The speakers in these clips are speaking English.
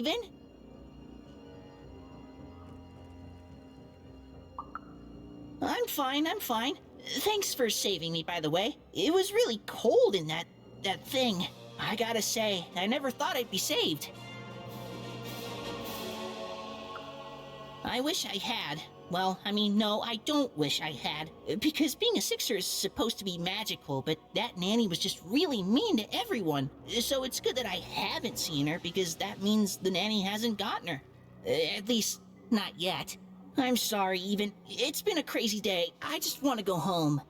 even? I'm fine, I'm fine. Thanks for saving me, by the way. It was really cold in that thing. I gotta say, I never thought I'd be saved. I wish I had. Well, I mean, no, I don't wish I had. Because being a Sixer is supposed to be magical, but that nanny was just really mean to everyone. So it's good that I haven't seen her, because that means the nanny hasn't gotten her. At least, not yet. I'm sorry, Even. It's been a crazy day. I just want to go home.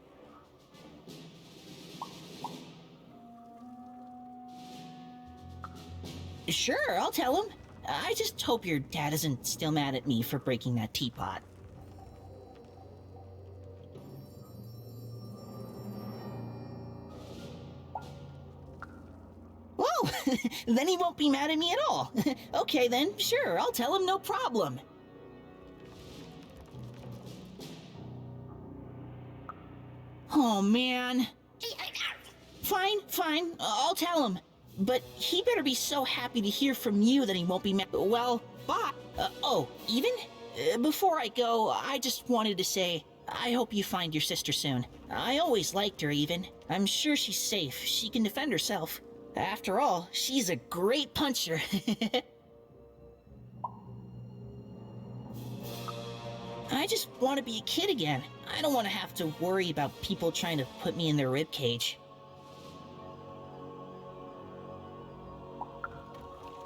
Sure, I'll tell him. I just hope your dad isn't still mad at me for breaking that teapot. Whoa! Then he won't be mad at me at all. Okay then, sure, I'll tell him, no problem. Oh man. Fine, I'll tell him. But he better be so happy to hear from you that he won't be mad. Well, bye. Oh, Even? Before I go, I just wanted to say, I hope you find your sister soon. I always liked her, Even. I'm sure she's safe. She can defend herself. After all, she's a great puncher. I just want to be a kid again. I don't want to have to worry about people trying to put me in their ribcage.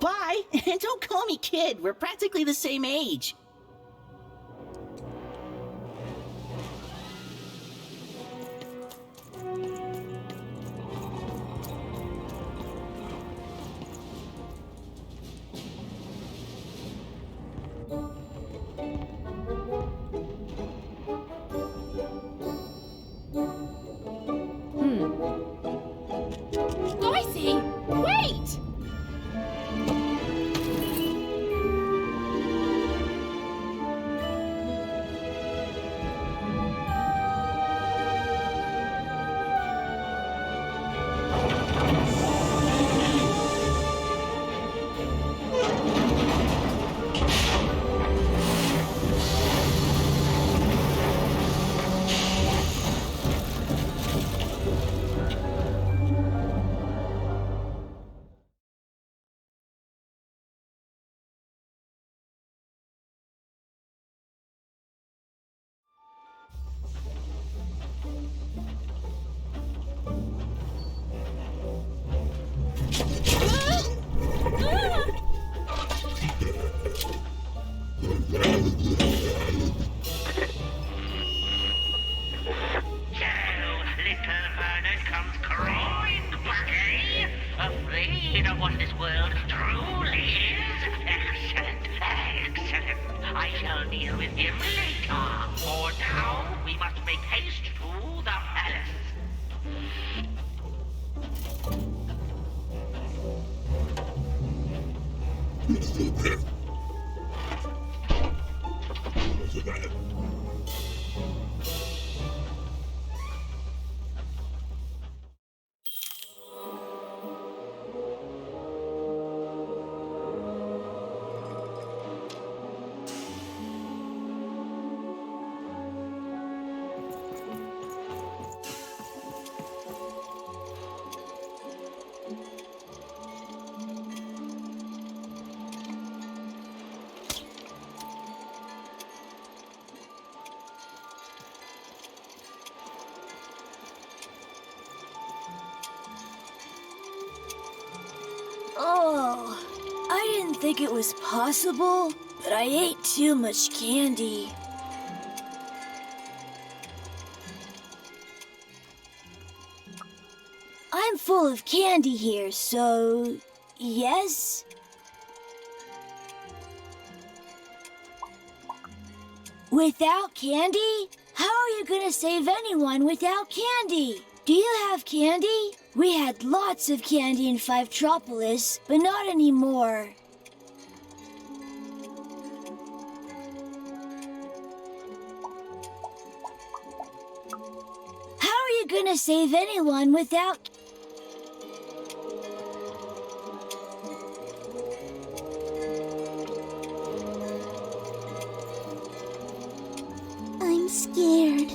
Bye! And don't call me kid. We're practically the same age. Noisy! Wait! Afraid of what this world truly is? Excellent, excellent. I shall deal with him later. For now, we must make haste to the palace. Oh, I didn't think it was possible, but I ate too much candy. I'm full of candy here, so yes? Without candy? How are you gonna save anyone without candy? Do you have candy? We had lots of candy in Fivetropolis, but not anymore. How are you gonna save anyone without... I'm scared.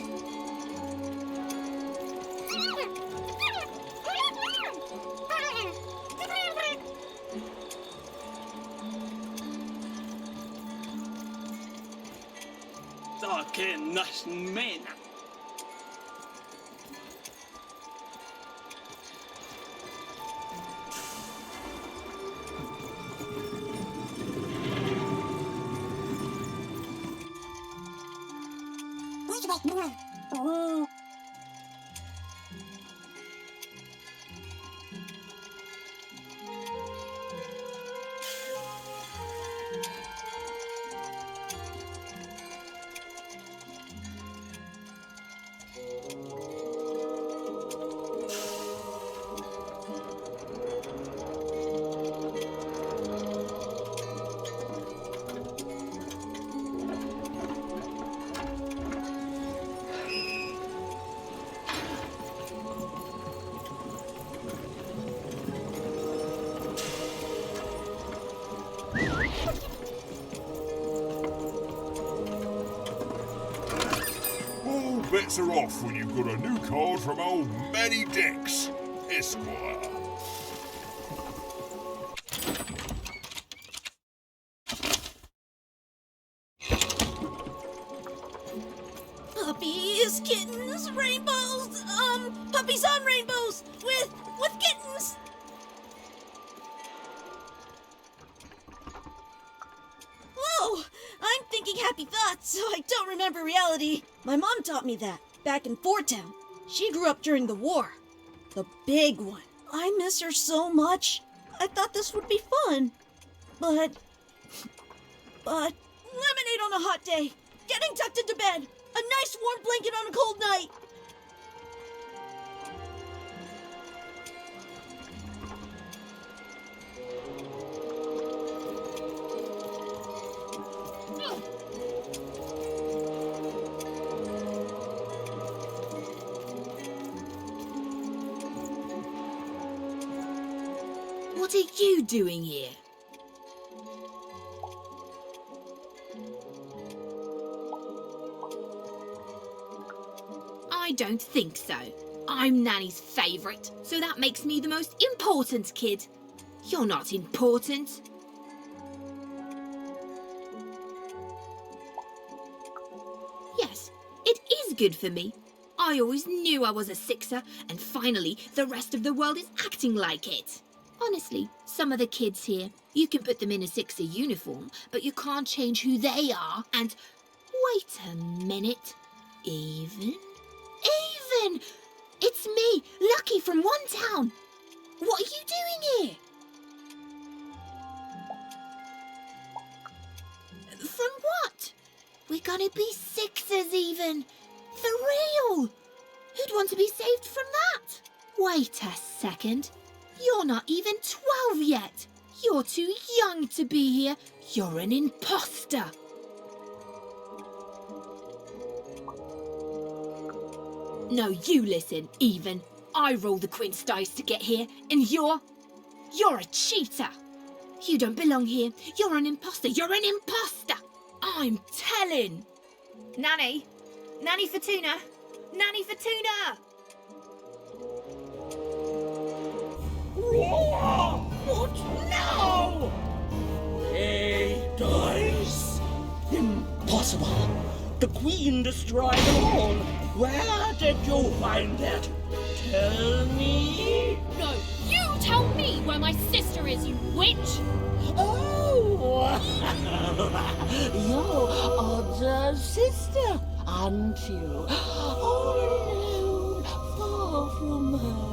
All bets are off when you've got a new card from old Manny Dex, Esquire. Puppies, kittens, rainbows, puppies on rainbows with kittens. Whoa, I'm thinking happy thoughts, so I don't remember reality. My mom taught me that back in Fort Town. She grew up during the war, the big one. I miss her so much. I thought this would be fun, but lemonade on a hot day, getting tucked into bed. A nice warm blanket on a cold night. What are you doing here? I don't think so. I'm Nanny's favourite, so that makes me the most important kid. You're not important. Yes, it is good for me. I always knew I was a sixer, and finally the rest of the world is acting like it. Honestly, some of the kids here, you can put them in a sixer uniform, but you can't change who they are. And wait a minute, Even? It's me, Lucky from one town. What are you doing here? From what? We're gonna be sixers, Even. For real. Who'd want to be saved from that? Wait a second. You're not even 12 yet. You're too young to be here. You're an imposter. No, you listen, Even. I rolled the queen's dice to get here, and you're a cheater. You don't belong here. You're an imposter. You're an imposter. I'm telling. Nanny. Nanny for tuna. Nanny for tuna. What now? Hey, dice! Impossible! The queen destroyed them all! Where did you find that? Tell me! No, you tell me where my sister is, you witch! Oh! Your older sister, aren't you? All alone, far from home.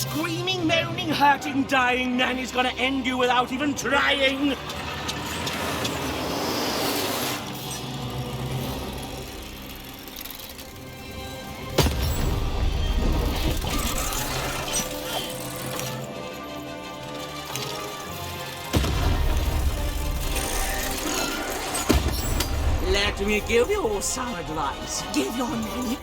screaming, moaning, hurting, dying nanny's gonna end you without even trying. Let me give you some advice. Give your nanny...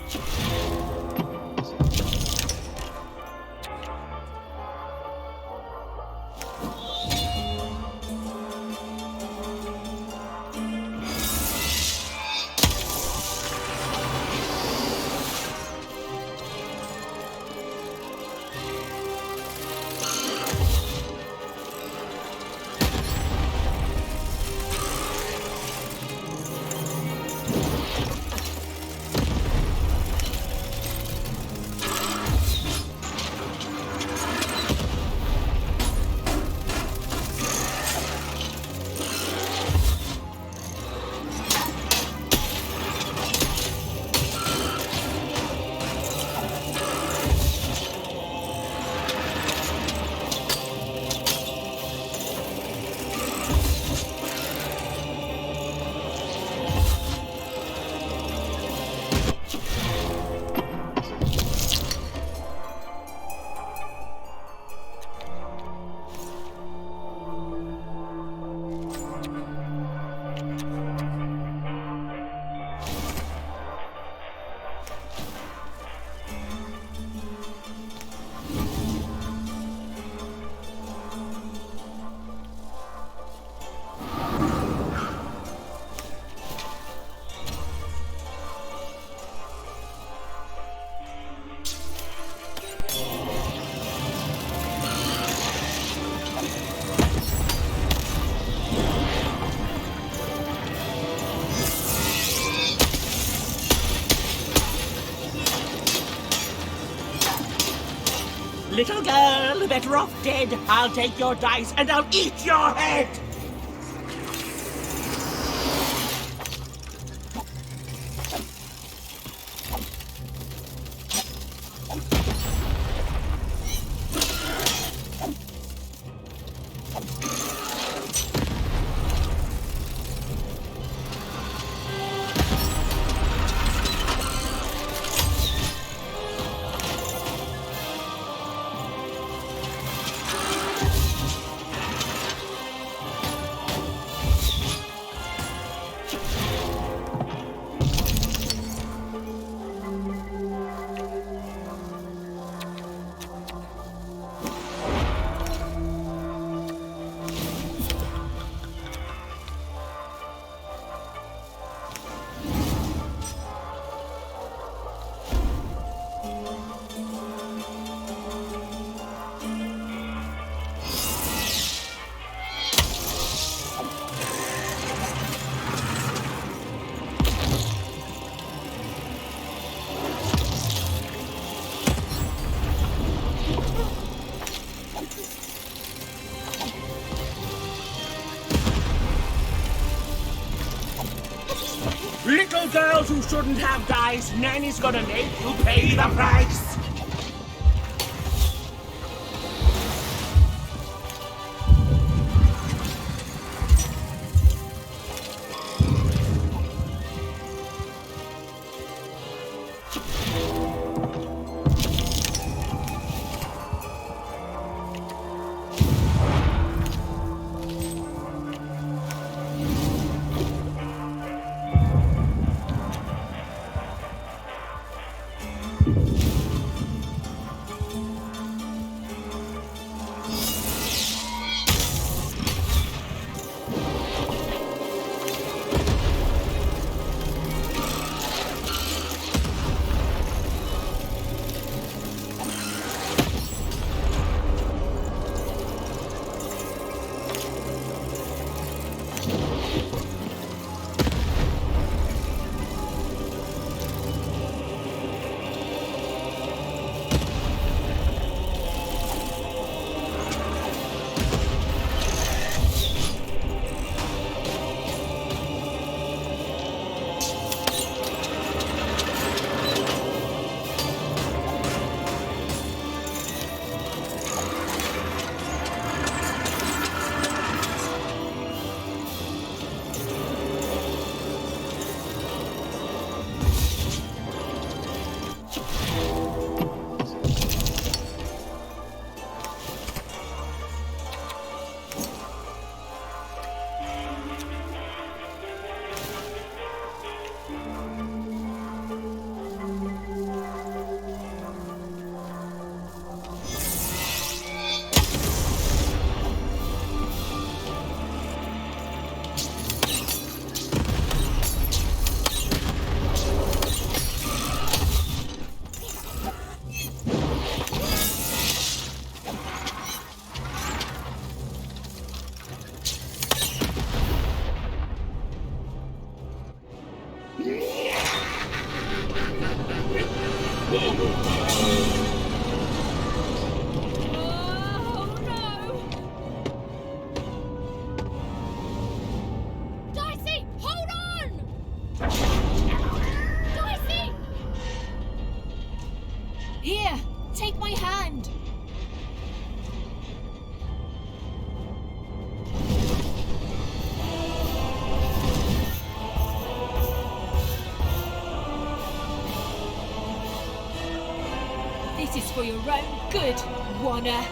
Little girl, better off dead. I'll take your dice and I'll eat your head! Little girls who shouldn't have dice, Nanny's gonna make you pay the price! take my hand. This is for your own good, Wanna.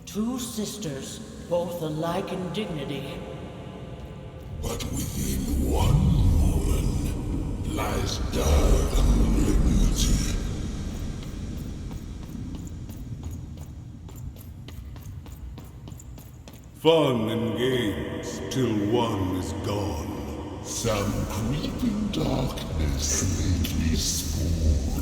Two sisters, both alike in dignity. But within one woman lies dark malignity. Fun and games till one is gone. Some creeping darkness lately spawned.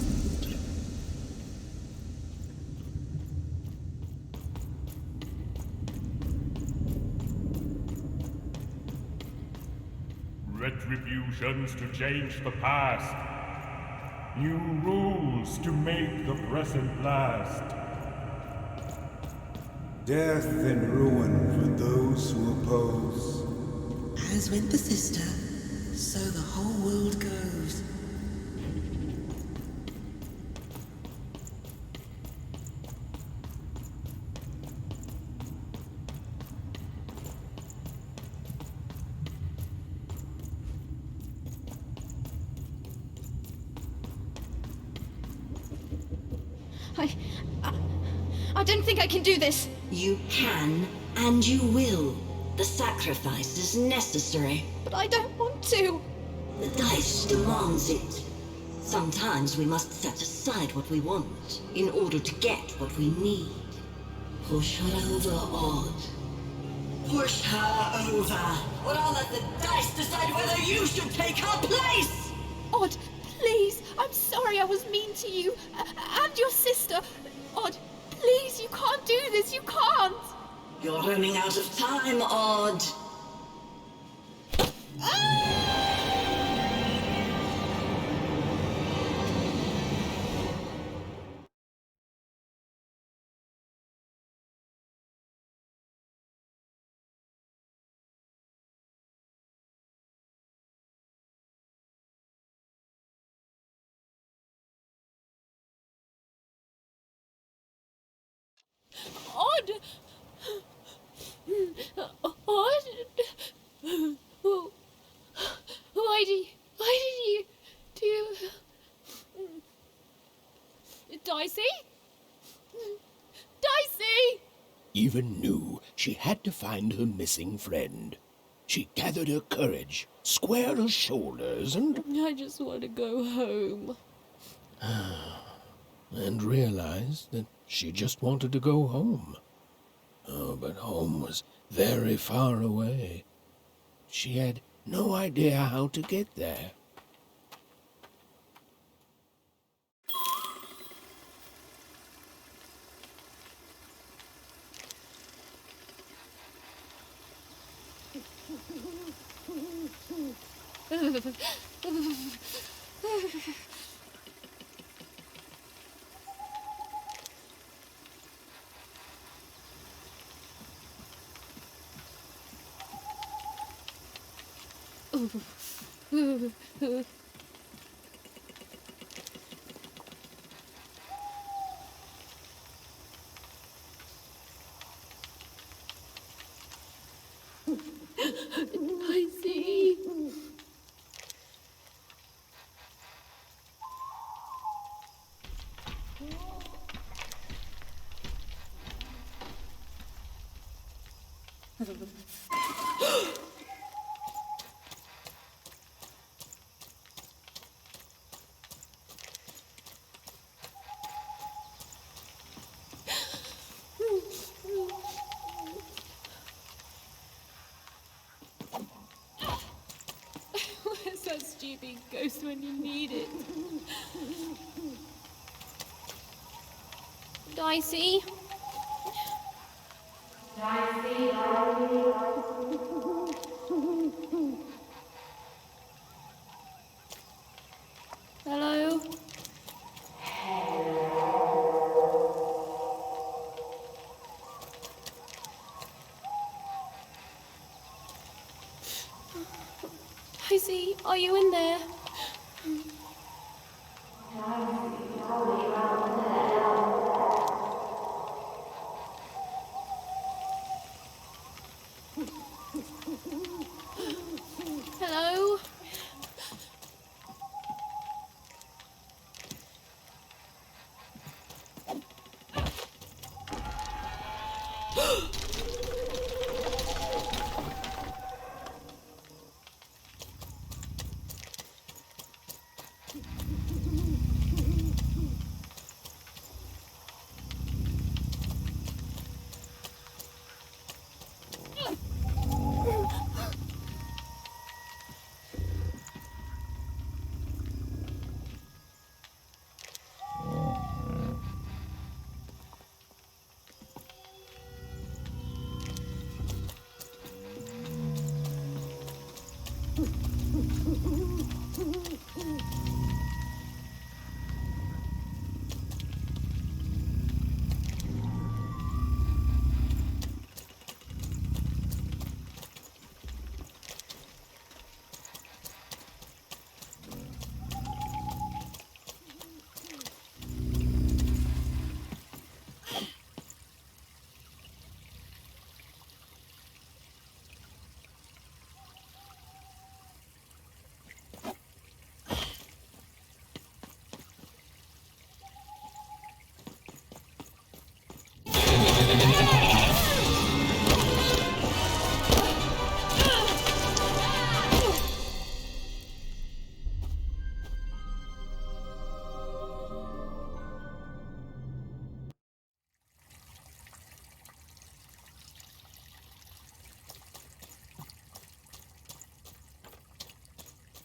Retributions to change the past. New rules to make the present last. Death and ruin for those who oppose. As went the sister, so the whole world goes. I don't think I can do this. You can, and you will. The sacrifice is necessary. But I don't want to. The dice demands it. Sometimes we must set aside what we want in order to get what we need. Push her over, Odd. Push her over. Or I'll let the dice decide whether you should take her place! Odd, please. I'm sorry I was mean to you. And your sister. Odd, please, you can't do this. You can't. You're running out of time, Odd. Odd. Odd. Why did you do... Dicey? Dicey! Even knew she had to find her missing friend. She gathered her courage, squared her shoulders, and... I just want to go home. and realized that she just wanted to go home. Oh, but home was very far away. She had no idea how to get there. I see. Where's that stupid ghost when you need it? Dicey? Hello? Dicey, are you in there? Hello?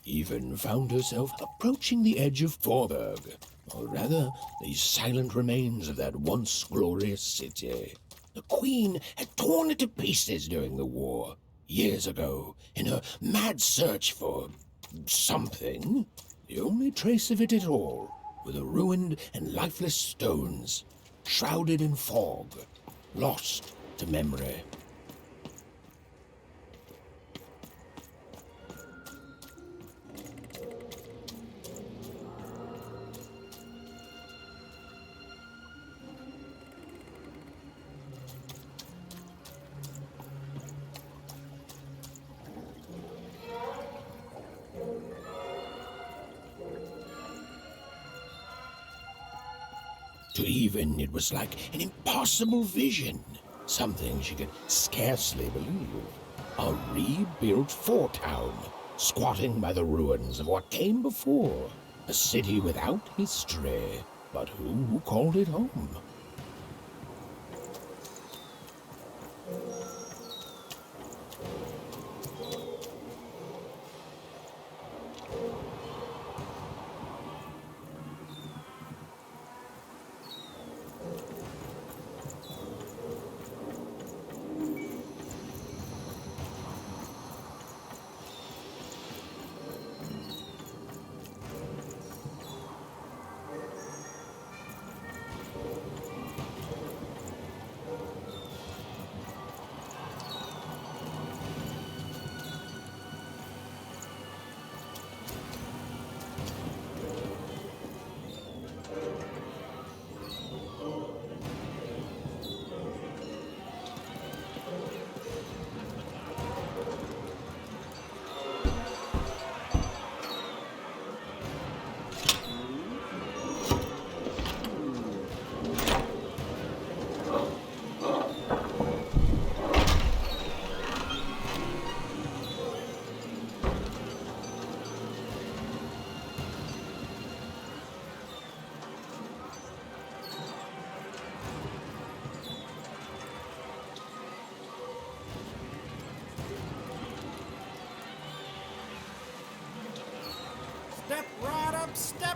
Even found herself approaching the edge of Forberg, or rather, the silent remains of that once glorious city. The Queen had torn it to pieces during the war, years ago, in her mad search for something. The only trace of it at all were the ruined and lifeless stones, shrouded in fog, lost to memory. To Even, it was like an impossible vision, something she could scarcely believe. A rebuilt fort town, squatting by the ruins of what came before. A city without history, but who called it home?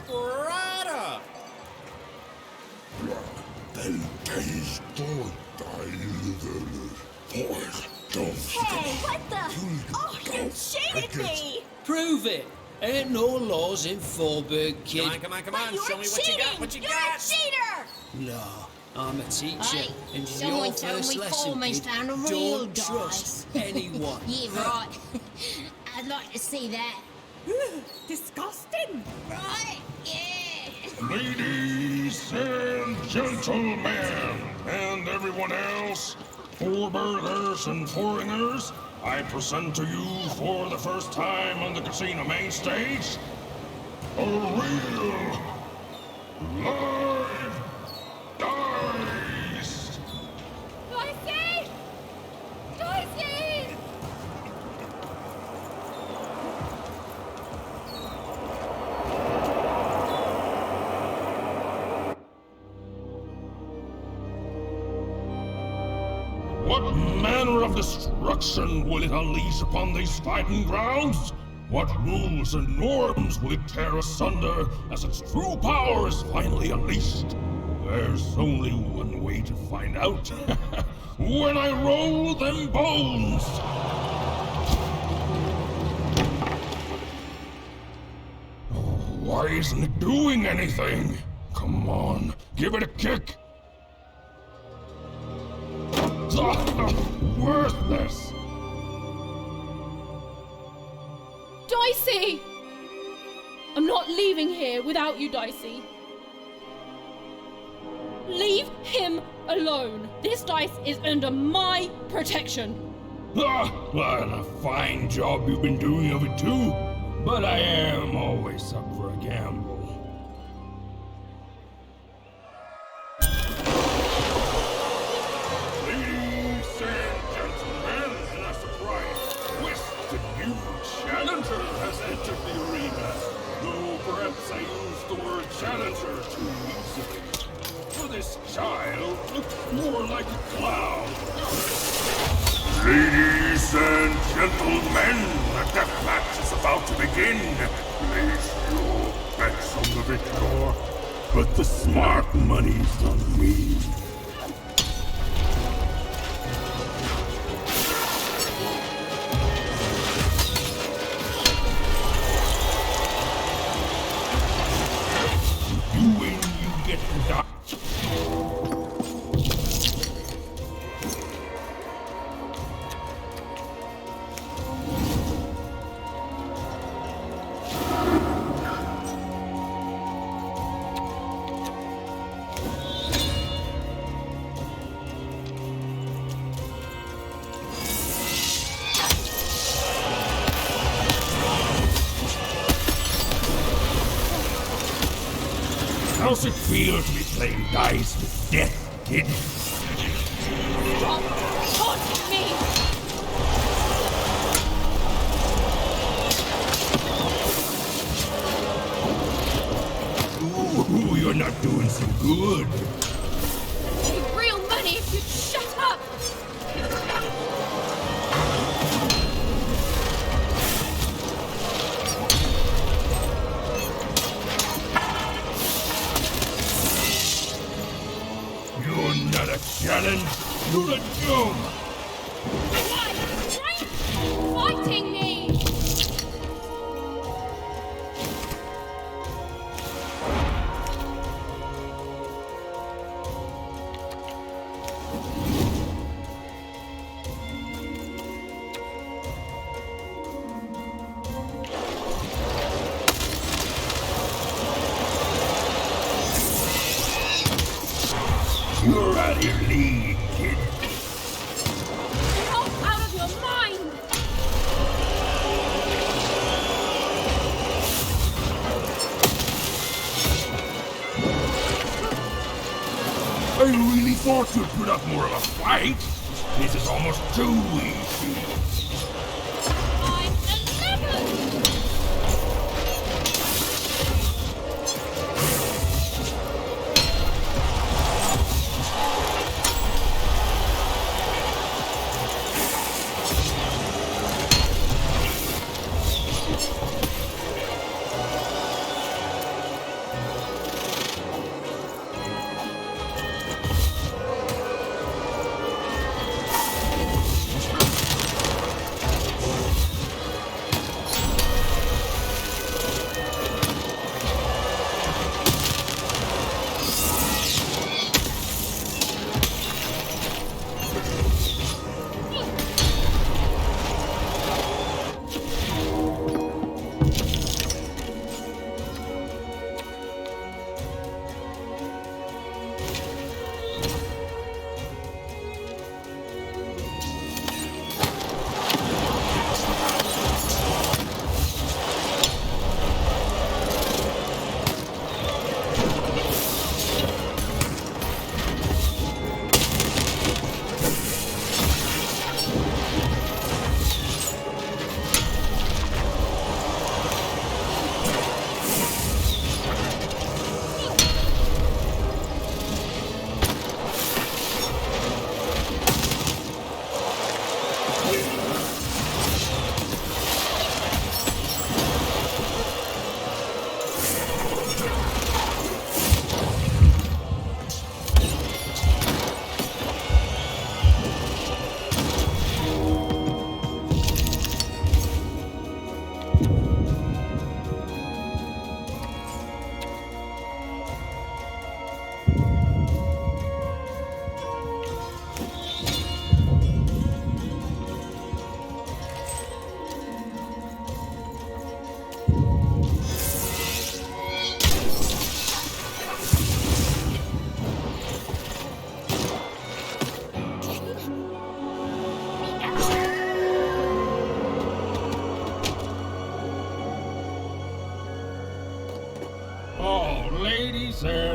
Right up! Hey, what the? Oh, you cheated me! Prove it! Ain't no laws in Forberg, kid. Come on, show me what you got, You're a cheater! No, I'm a teacher, Hey, and it's someone your told first me lesson, Foreman's kid. found a real Don't dice. trust anyone. Yeah, right. I'd like to see that. Disgusting! Right? Yeah. Ladies and gentlemen, and everyone else, Forbergers and foreigners, I present to you for the first time on the casino main stage, a real live dice! Dicey! Dicey! What manner of destruction will it unleash upon these fighting grounds? What rules and norms will it tear asunder as its true power is finally unleashed? There's only one way to find out. When I roll them bones! Oh, why isn't it doing anything? Come on, give it a kick! Worthless! Dicey! I'm not leaving here without you, Dicey. Leave him alone. This dice is under my protection. What a fine job you've been doing of it too. But I am always up for a gamble. Ladies and gentlemen, in a surprise twist, a new challenger has entered the arena. Though perhaps I used the word challenger too easily. For this child looks more like a clown. Ladies and gentlemen, the death match is about to begin. Place your bets on the victor, but the smart money's on me. You win, you get to die. How's it feel to be playing dice with death, kid? Stop taunting me! Ooh, you're not doing so good. Need real money if you'd shut up! You're not a challenge, you're a joke. Why? Why are you fighting me? You're out of your league, kid. You're all out of your mind! I really thought you'd put up more of a fight. This is almost too easy. I'm 11!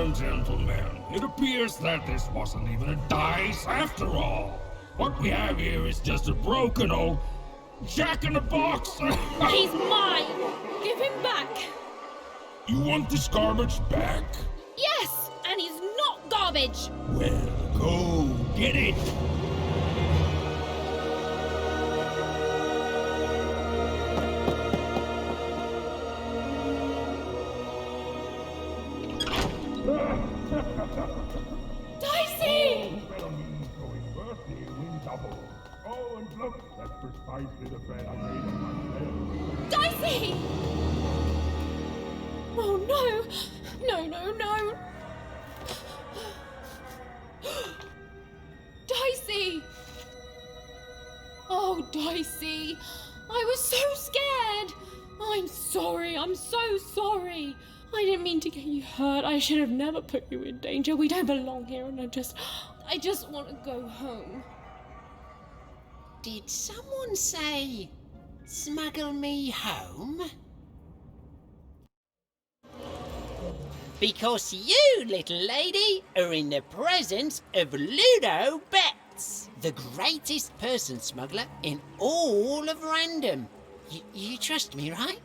on, gentlemen. It appears that this wasn't even a dice after all. What we have here is just a broken old jack-in-the-box. He's mine! Give him back! You want this garbage back? Yes! And he's not garbage! Well, go get it! Dicey! Oh, and look, that's precisely the bed I made of myself. Dicey! Oh no! No, no, no! Dicey! Oh, Dicey! I was so scared! I'm sorry, I'm so sorry! I didn't mean to get you hurt. I should have never put you in danger. We don't belong here, and I just want to go home. Did someone say, smuggle me home? Because you, little lady, are in the presence of Ludo Betts, the greatest person smuggler in all of Random. You trust me, right?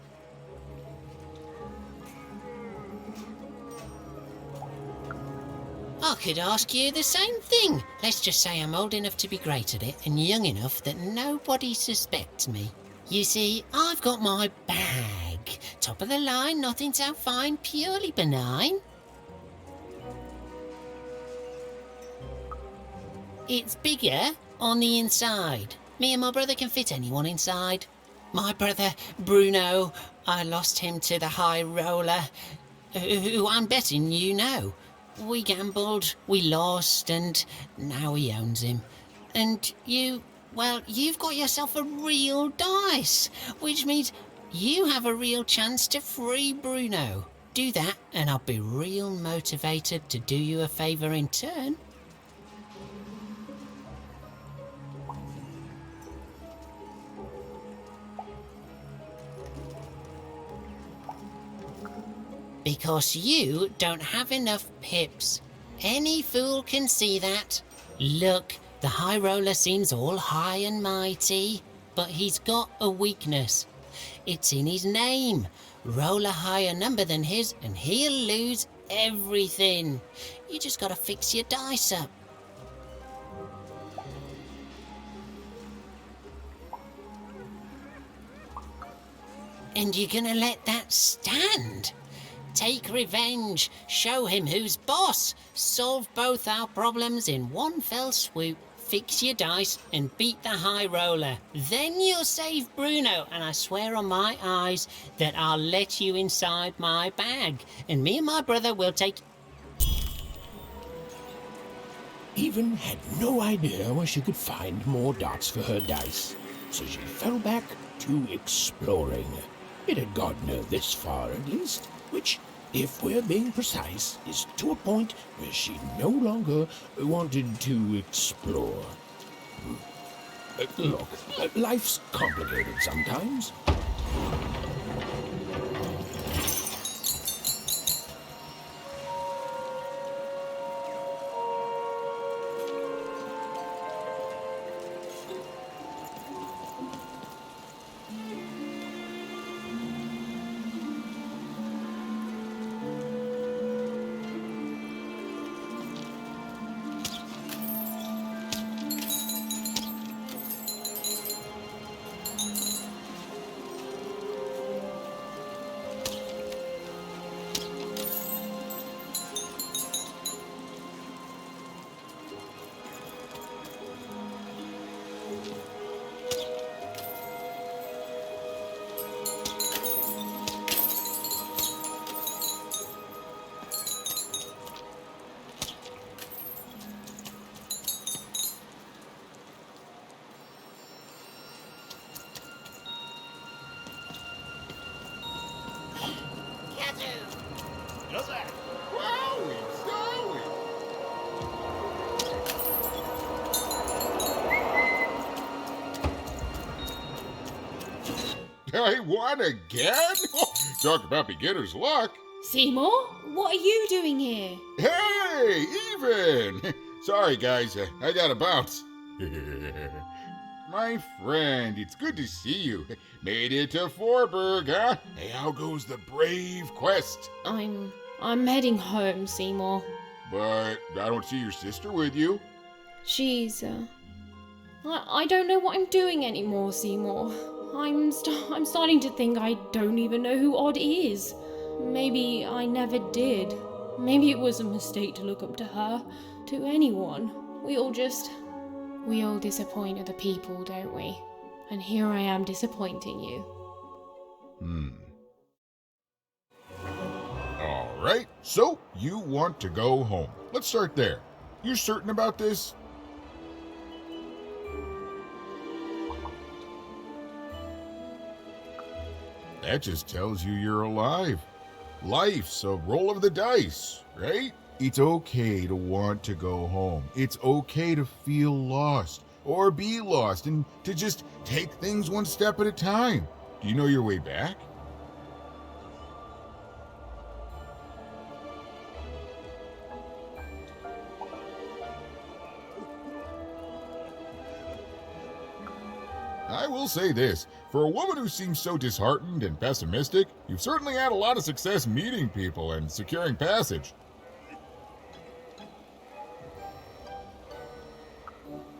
I could ask you the same thing. Let's just say I'm old enough to be great at it and young enough that nobody suspects me. You see, I've got my bag. Top of the line, nothing so fine, purely benign. It's bigger on the inside. Me and my brother can fit anyone inside. My brother, Bruno, I lost him to the high roller, who I'm betting you know. We gambled, we lost, and now he owns him. And you, well, you've got yourself a real dice, which means you have a real chance to free Bruno. Do that, and I'll be real motivated to do you a favour in turn. Because you don't have enough pips. Any fool can see that. Look, the high roller seems all high and mighty, but he's got a weakness. It's in his name. Roll a higher number than his and he'll lose everything. You just gotta fix your dice up. And you're gonna let that stand? Take revenge, show him who's boss, solve both our problems in one fell swoop, fix your dice and beat the high roller. Then you'll save Bruno, and I swear on my eyes that I'll let you inside my bag, and me and my brother will take... Even had no idea where she could find more dots for her dice, so she fell back to exploring. It had gotten her this far at least, which, if we're being precise, is to a point where she no longer wanted to explore. Look, life's complicated sometimes. I won again? Talk about beginner's luck. Seymour, what are you doing here? Hey, Even! Sorry, guys, I gotta bounce. My friend, it's good to see you. Made it to Forberg, huh? Hey, how goes the brave quest? I'm heading home, Seymour. But I don't see your sister with you. She's, I don't know what I'm doing anymore, Seymour. I'm starting to think I don't even know who Odd is. Maybe I never did. Maybe it was a mistake to look up to her, to anyone. We all disappoint other people, don't we? And here I am disappointing you. All right, so you want to go home. Let's start there. You certain about this? That just tells you you're alive. Life's a roll of the dice, right? It's okay to want to go home. It's okay to feel lost or be lost and to just take things one step at a time. Do you know your way back? I will say this, for a woman who seems so disheartened and pessimistic, you've certainly had a lot of success meeting people and securing passage.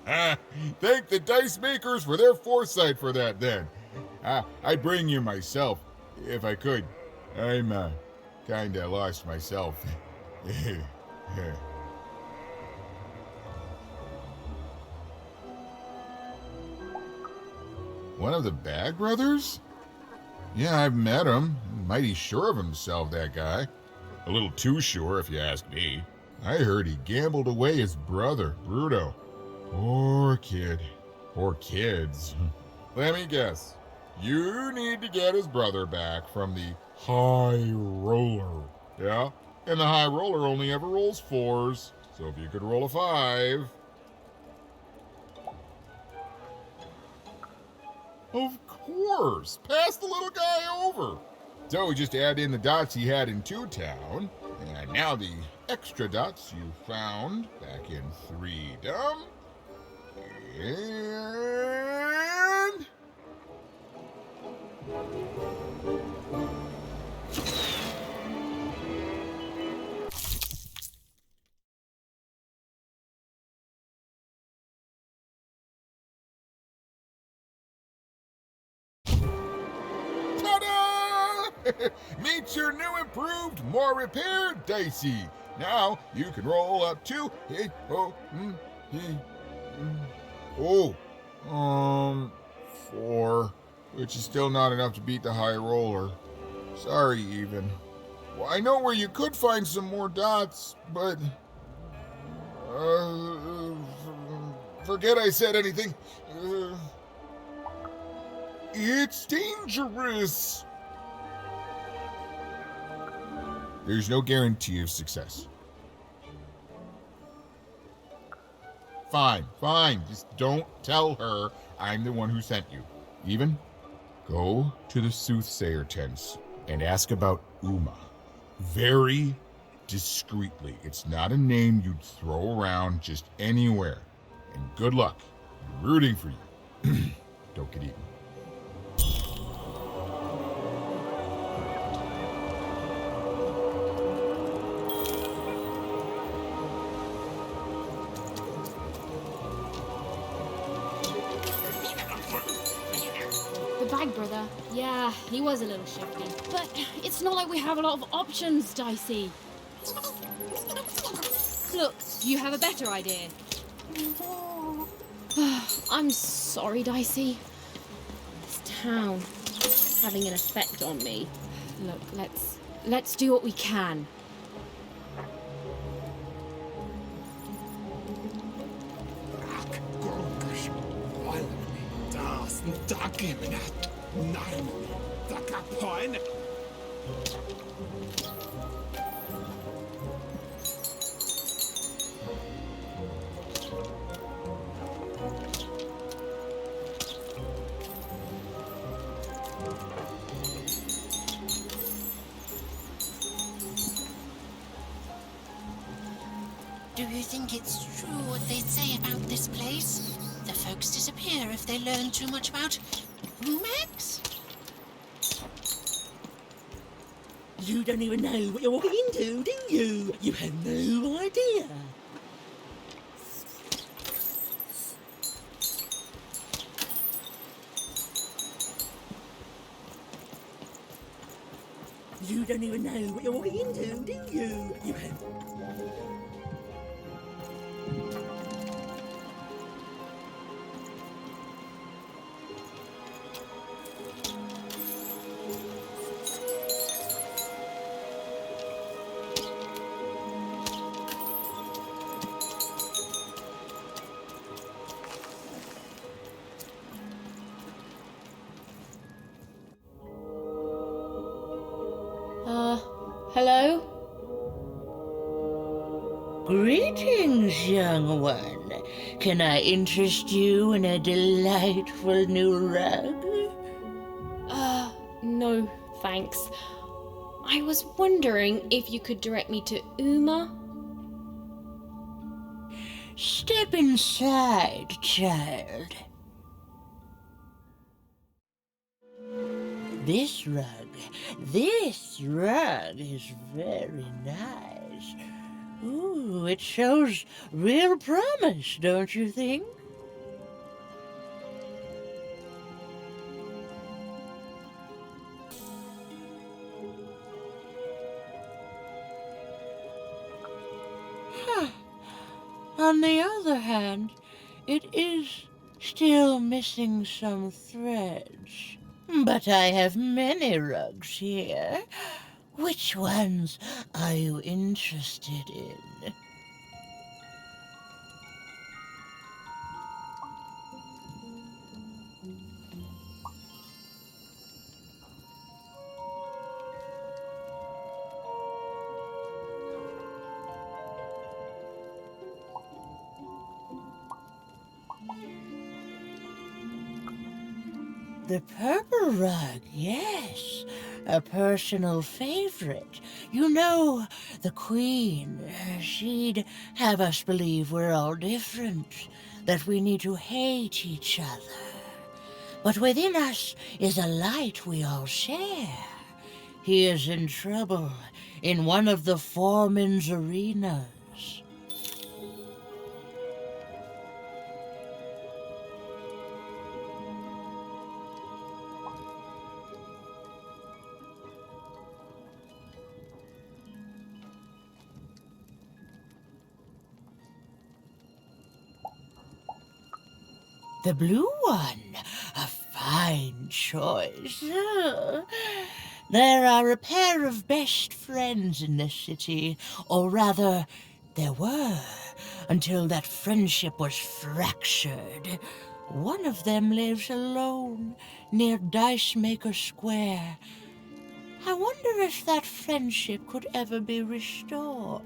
Thank the dice makers for their foresight for that then. I'd bring you myself, if I could. I'm kinda lost myself. One of the Bag Brothers? Yeah, I've met him. Mighty sure of himself, that guy. A little too sure, if you ask me. I heard he gambled away his brother, Bruto. Poor kid. Or kids. Let me guess. You need to get his brother back from the High Roller. Yeah? And the High Roller only ever rolls 4s. So if you could roll a 5... Of course! Pass the little guy over! So just add in the dots he had in 2-Town, and now the extra dots you found back in 3-Dom. And... Meet your new improved, more repaired Dicey. Now you can roll up to 4, which is still not enough to beat the High Roller. Sorry, Even. Well, I know where you could find some more dots, but forget I said anything. It's dangerous. There's no guarantee of success. Fine. Just don't tell her I'm the one who sent you. Even, go to the soothsayer tents and ask about Uma. Very discreetly. It's not a name you'd throw around just anywhere. And good luck. I'm rooting for you. Don't get eaten. Brother. Yeah, he was a little shifty. But it's not like we have a lot of options, Dicey. Look, you have a better idea. I'm sorry, Dicey. This town is having an effect on me. Look, let's do what we can. think it's true what they say about this place? The folks disappear if they learn too much about Max? You don't even know what you're walking into, do you? You have no idea. You don't even know what you're walking into, do you? You have... Hello? Greetings, young one. Can I interest you in a delightful new rug? No, thanks. I was wondering if you could direct me to Uma? Step inside, child. This rug is very nice. Ooh, it shows real promise, don't you think? Huh. On the other hand, it is still missing some threads. But I have many rugs here. Which ones are you interested in? The purple rug, yes. A personal favorite. You know, the Queen, she'd have us believe we're all different, that we need to hate each other. But within us is a light we all share. He is in trouble in one of the foreman's arenas. The blue one, a fine choice. There are a pair of best friends in this city, or rather, there were, until that friendship was fractured. One of them lives alone near Dice Maker Square. I wonder if that friendship could ever be restored.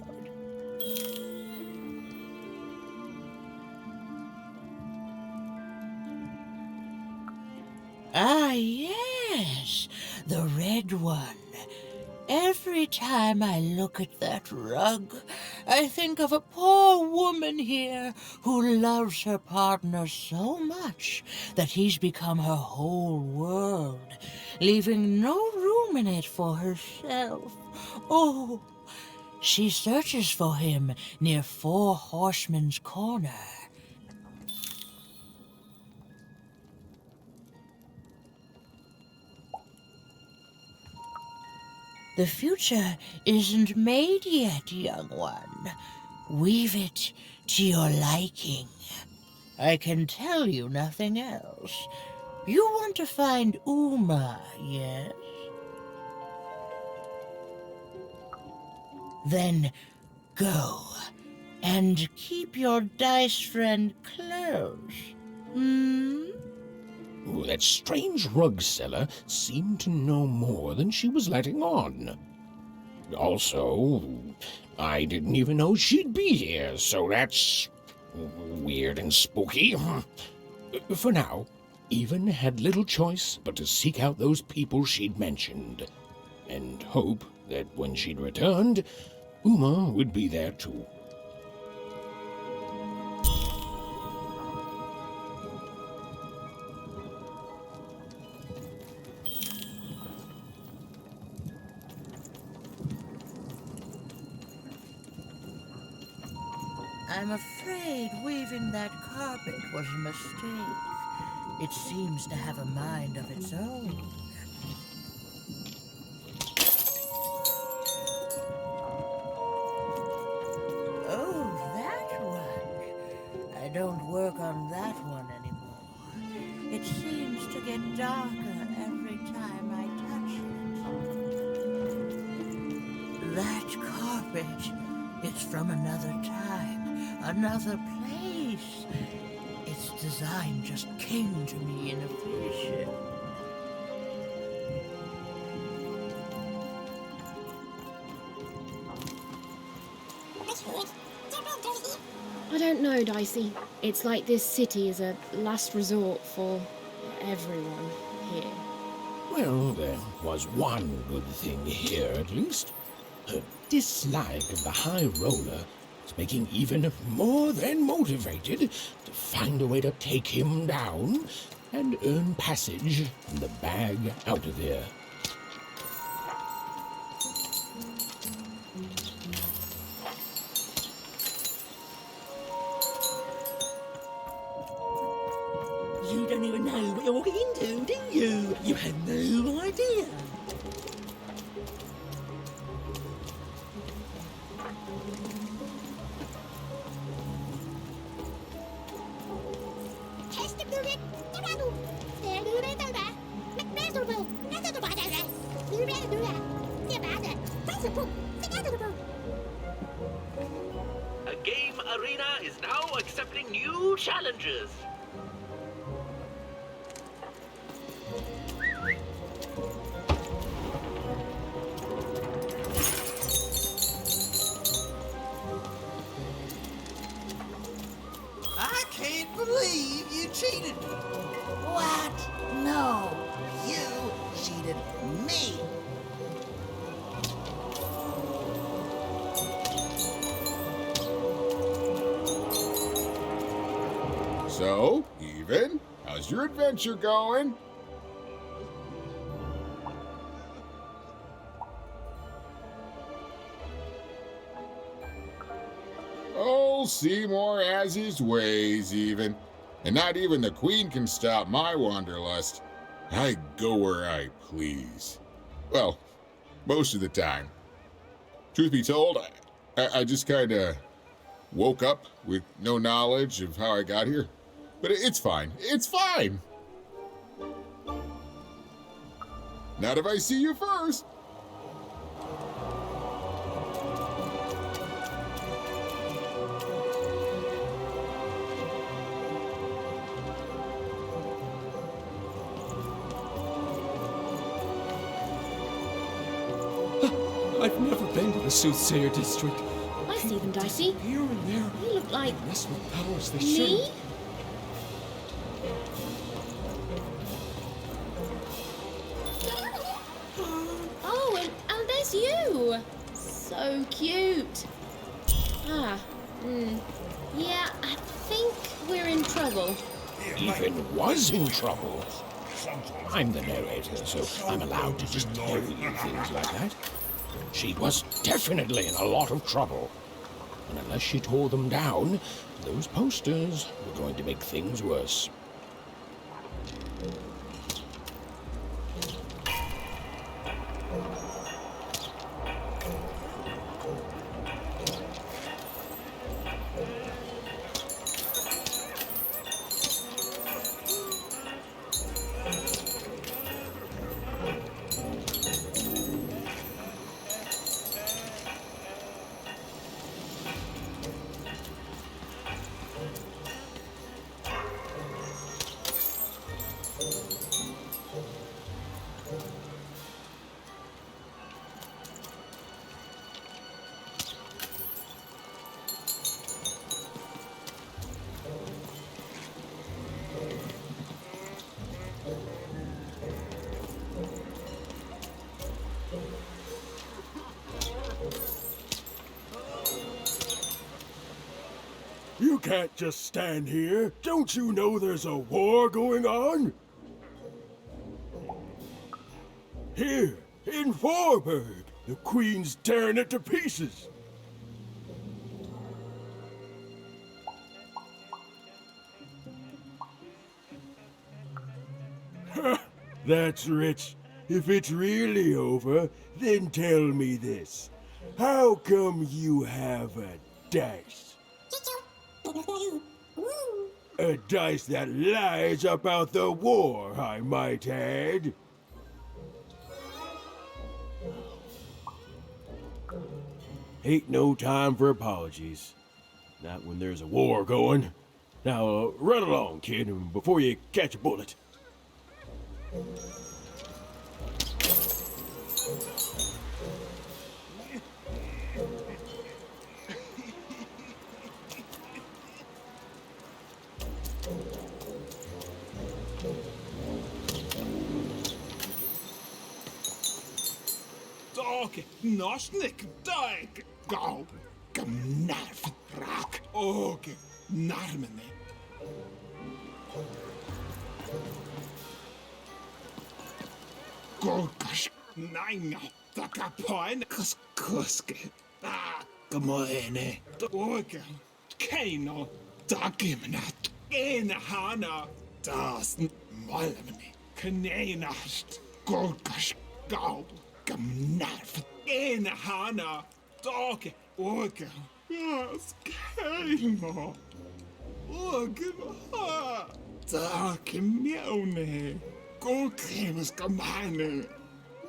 Ah, yes, the red one. Every time I look at that rug, I think of a poor woman here who loves her partner so much that he's become her whole world, leaving no room in it for herself. Oh, she searches for him near Four Horsemen's Corner. The future isn't made yet, young one. Weave it to your liking. I can tell you nothing else. You want to find Uma, yes? Then go and keep your dice friend close. That strange rug seller seemed to know more than she was letting on. Also, I didn't even know she'd be here, so that's weird and spooky. For now, Even had little choice but to seek out those people she'd mentioned, and hope that when she'd returned, Uma would be there too. I'm afraid weaving that carpet was a mistake. It seems to have a mind of its own. Oh, that one. I don't work on that one anymore. It seems to get darker every time I touch it. That carpet, it's from another time, another place. Its design just came to me in a vision. I don't know, Dicey. It's like this city is a last resort for everyone here. Well, there was one good thing here, at least. Her dislike of the High Roller was making even more than motivated to find a way to take him down and earn passage and the bag out of there. You don't even know what you're walking into, do you? You have no idea. A game arena is now accepting new challenges. I can't believe you cheated me. What? No, you cheated me. So, Even, how's your adventure going? Oh, Seymour has his ways, Even. And not even the Queen can stop my wanderlust. I go where I please. Well, most of the time. Truth be told, I just kinda woke up with no knowledge of how I got here. But it's fine. It's fine. Not if I see you first. I've never been to the Soothsayer District. I see them, Dicey. Here and there. They look like Mess with powers they me? shouldn't. Oh, and there's you. So cute. Yeah, I think we're in trouble. Even was in trouble. I'm the narrator, so I'm allowed to just tell you things like that. She was definitely in a lot of trouble. And unless she tore them down, those posters were going to make things worse. You can't just stand here. Don't you know there's a war going on? Here, in Vorburg, the Queen's tearing it to pieces. That's rich. If it's really over, then tell me this. How come you have a dice? A dice that lies about the war, I might add. Ain't no time for apologies. Not when there's a war going. Now, run along, kid, before you catch a bullet. Dag, nasnik, dag, gauw, knarf, rak, oge, narmene. Gorkas, nainga, takapoin, kuske, kamoene, oge, keino, takimnat, hana, das, malmene, kneinast, gorkas, gauw. Knarf, hana, dag, oge, skeino, oge, dag, mjaune, gorkremes kamane,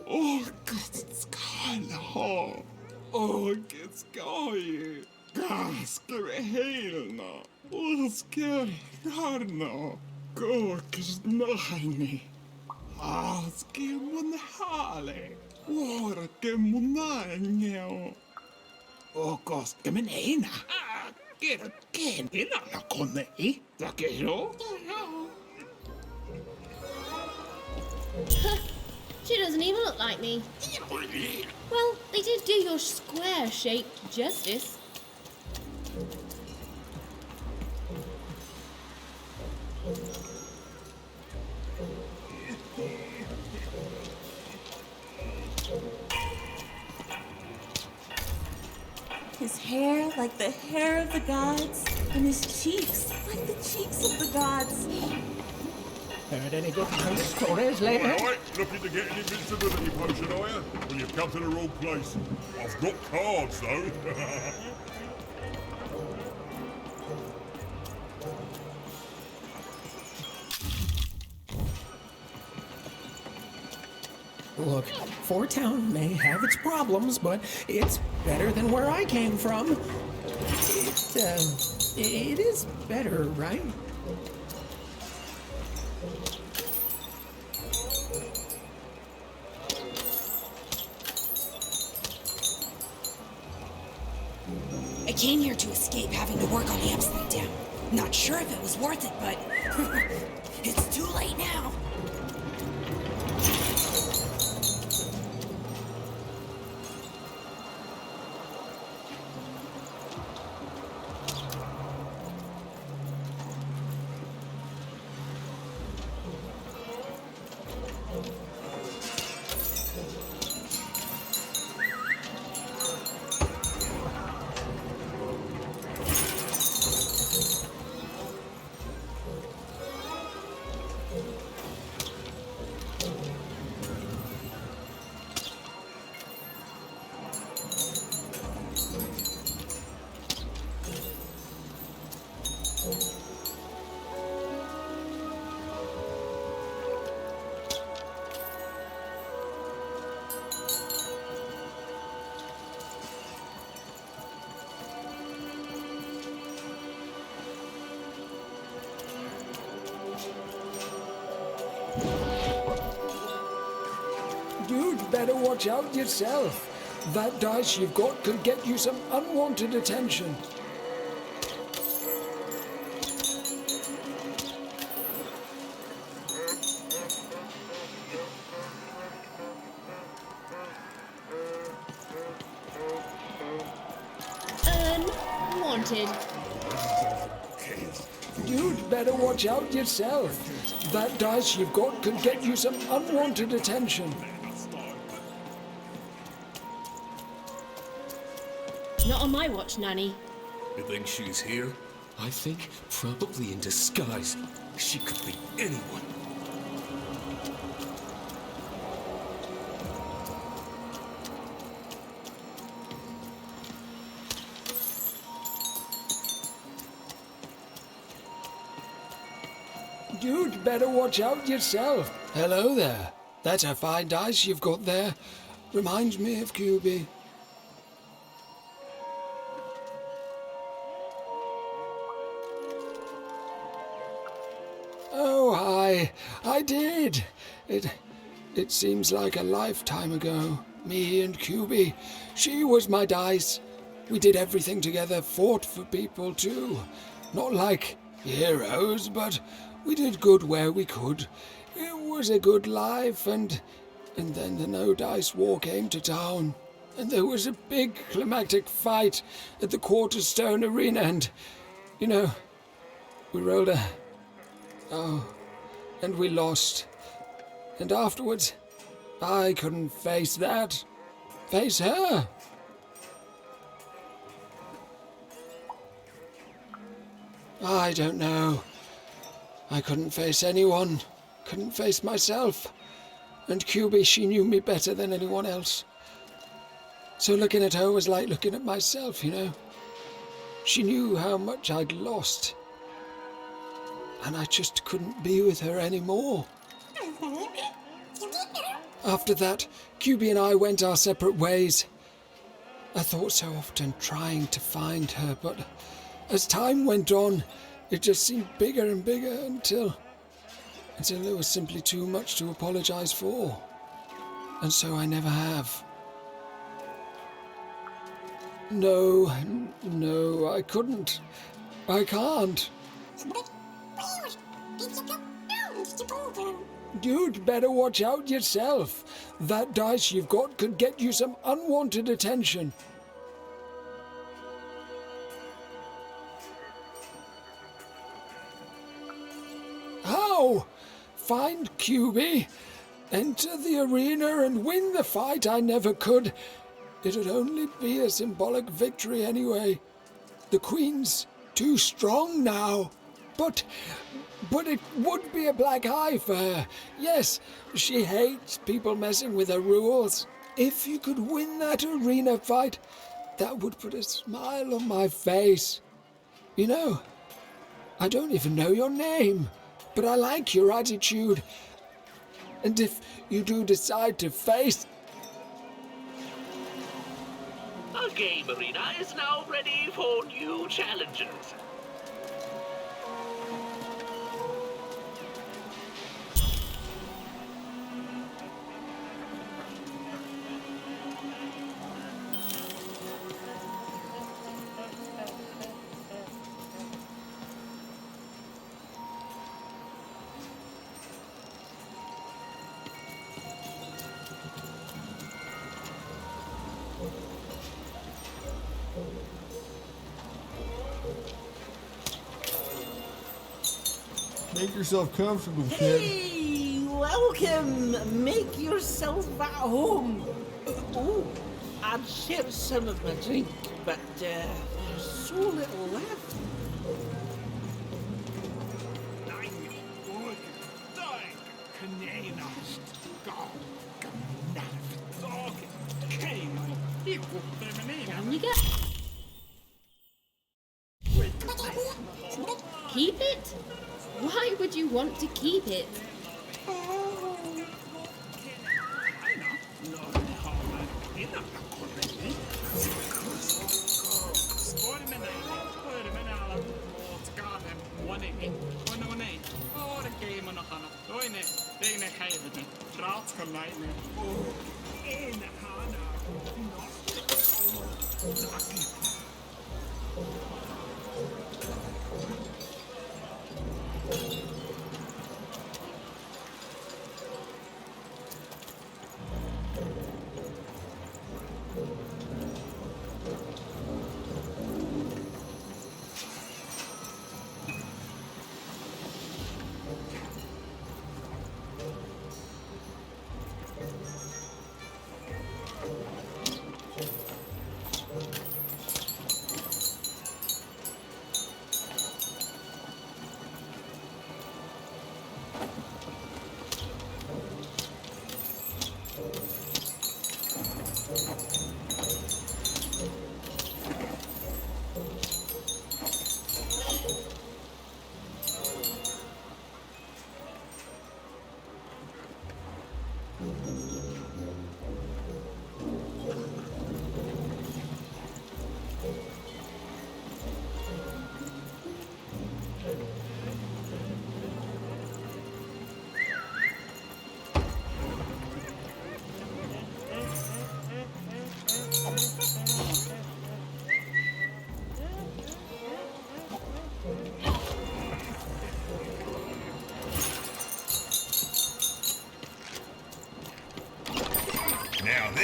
oge, skala, oge, skoje, gaske, helna, oske, harna, gorkes, naine, aske, munhale. Vuoroke mun naineo. Okoske men eina. Kerrot kentinä konei. Takero. She doesn't even look like me. Well, they did do your square shape justice. His hair like the hair of the gods, and his cheeks like the cheeks of the gods. Heard any good ghost stories lately? Alright, looking to get an invincibility potion, are you? Well, you've come to the wrong place. I've got cards, though. Look, Fort Town may have its problems, but it's better than where I came from. It is better, right? I came here to escape having to work on the Upside Down. Not sure if it was worth it, but it's too late now. You'd better watch out yourself. That dice you've got could get you some unwanted attention. Unwanted. You'd better watch out yourself. That dice you've got could get you some unwanted attention. Not on my watch, Nanny. You think she's here? I think probably in disguise. She could be anyone. You'd better watch out yourself. Hello there. That's a fine dice you've got there. Reminds me of QB. Oh, hi. I did. It seems like a lifetime ago. Me and QB. She was my dice. We did everything together, fought for people too. Not like heroes, but we did good where we could. It was a good life, and then the No Dice War came to town. And there was a big climactic fight at the Quarterstone Arena, and, you know, we rolled a... Oh, and we lost. And afterwards, I couldn't face that. Face her. I don't know. I couldn't face anyone. Couldn't face myself. And QB, she knew me better than anyone else. So looking at her was like looking at myself, you know. She knew how much I'd lost. And I just couldn't be with her anymore. After that, QB and I went our separate ways. I thought so often trying to find her, but as time went on, it just seemed bigger and bigger until there was simply too much to apologize for. And so I never have. No, I couldn't. I can't. You'd better watch out yourself. That dice you've got could get you some unwanted attention. How? Find QB, enter the arena and win the fight I never could. It'd only be a symbolic victory anyway. The Queen's too strong now. But it would be a black eye for her. Yes, she hates people messing with her rules. If you could win that arena fight, that would put a smile on my face. You know, I don't even know your name, but I like your attitude. And if you do decide to face... Our game arena is now ready for new challenges. Make yourself comfortable, kid. Hey, welcome. Make yourself at home. Oh, I'd share some of my drink, but there's so little left. Can you get... Keep it? Why would you want to keep it?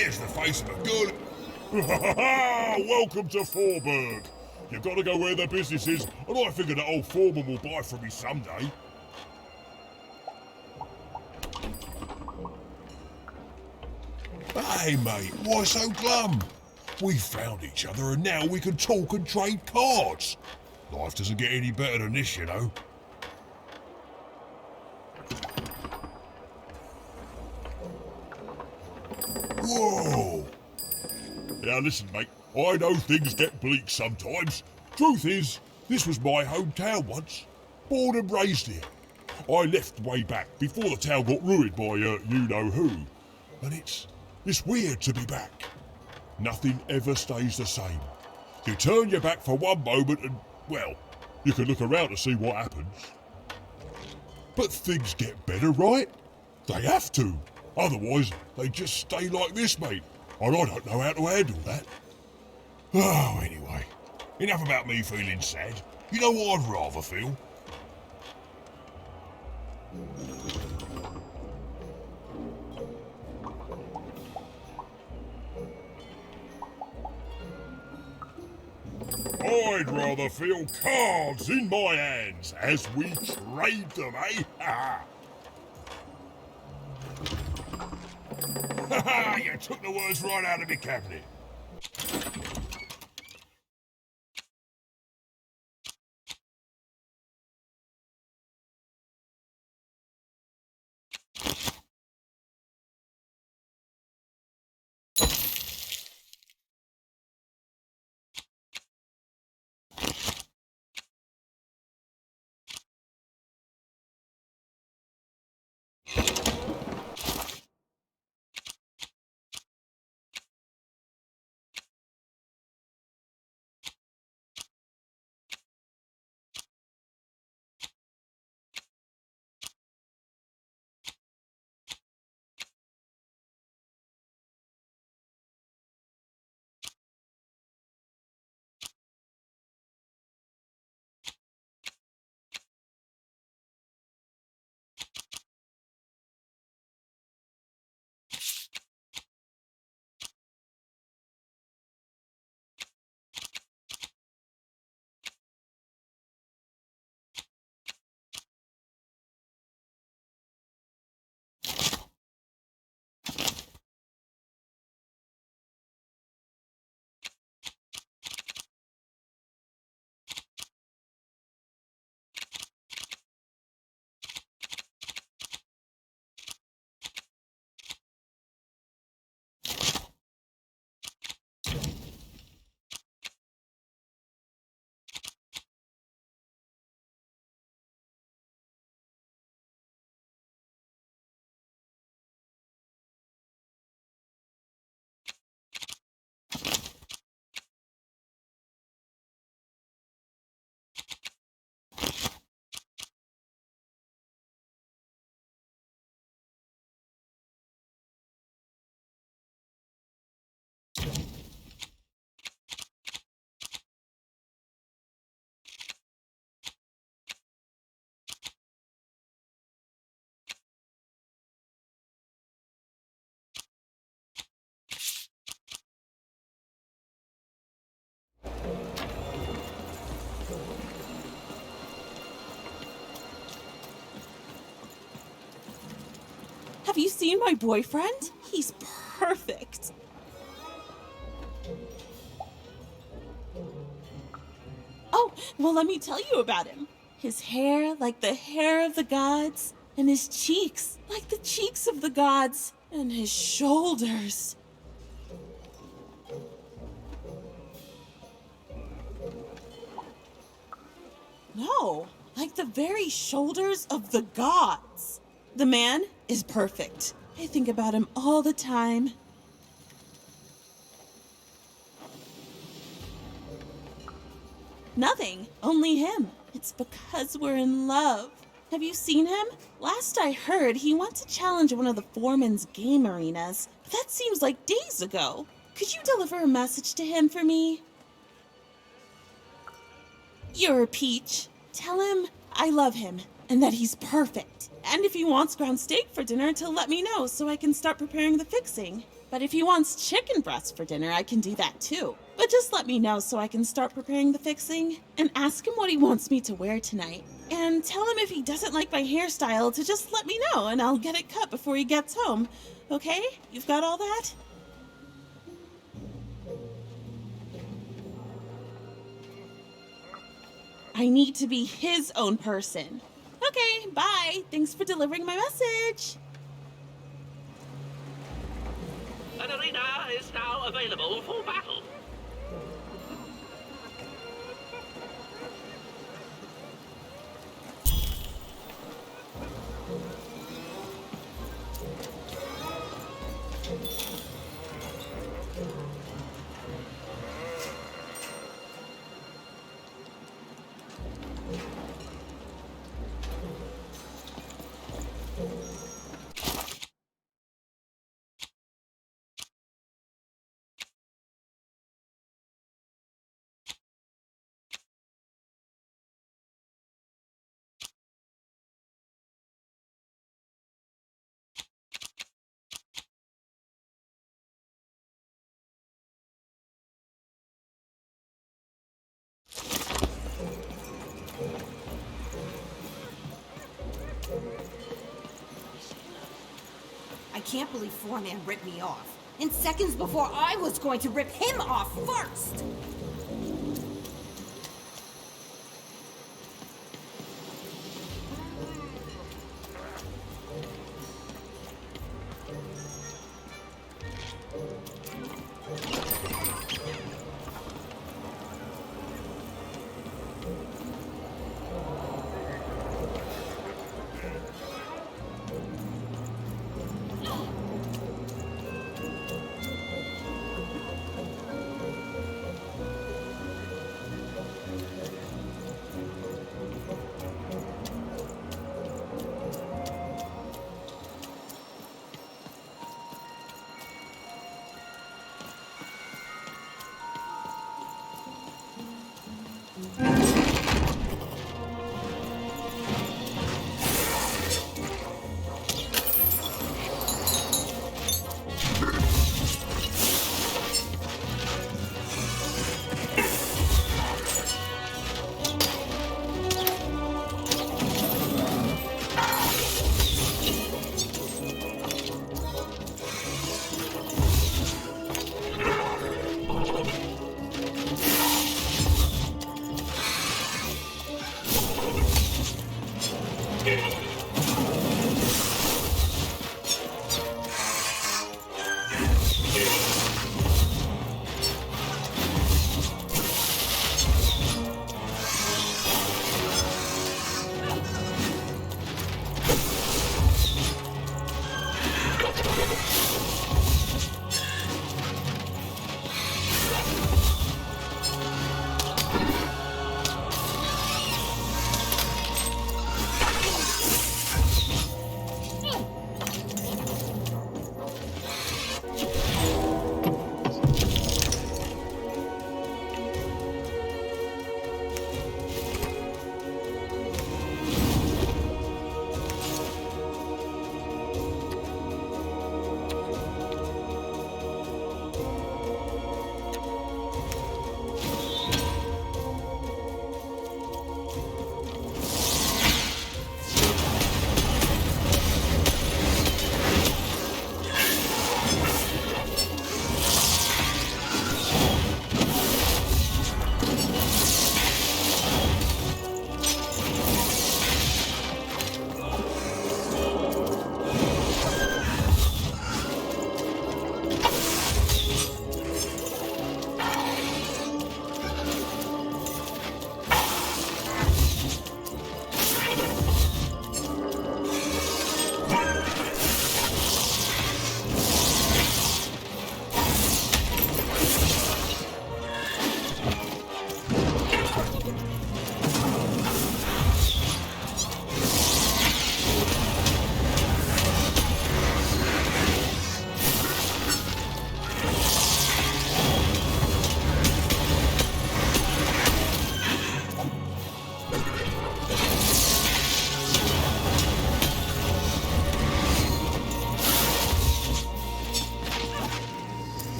There's the face of a girl. Welcome to Forberg. You've got to go where the business is, and I figure that old foreman will buy from me someday. Hey, mate, why so glum? We found each other, and now we can talk and trade cards. Life doesn't get any better than this, you know. Whoa! Now listen, mate, I know things get bleak sometimes. Truth is, this was my hometown once. Born and raised here. I left way back, before the town got ruined by you-know-who. And it's weird to be back. Nothing ever stays the same. You turn your back for one moment and, well, you can look around to see what happens. But things get better, right? They have to. Otherwise, they just stay like this, mate. And I don't know how to handle that. Oh, anyway. Enough about me feeling sad. You know what I'd rather feel? I'd rather feel cards in my hands as we trade them, eh? Ha ha! You took the words right out of my cabinet. Have you seen my boyfriend? He's perfect. Oh, well, let me tell you about him. His hair like the hair of the gods, and his cheeks like the cheeks of the gods, and his shoulders. No, like the very shoulders of the gods. The man is perfect. I think about him all the time. Nothing, only him. It's because we're in love. Have you seen him? Last I heard, he wants to challenge one of the foreman's game arenas. But that seems like days ago. Could you deliver a message to him for me? You're a peach. Tell him I love him and that he's perfect. And if he wants ground steak for dinner, to let me know so I can start preparing the fixing. But if he wants chicken breast for dinner, I can do that too. But just let me know so I can start preparing the fixing. And ask him what he wants me to wear tonight. And tell him if he doesn't like my hairstyle to just let me know and I'll get it cut before he gets home. Okay? You've got all that? I need to be his own person. Okay, bye. Thanks for delivering my message. An arena is now available for battle. I can't believe Foreman ripped me off. In seconds before I was going to rip him off first!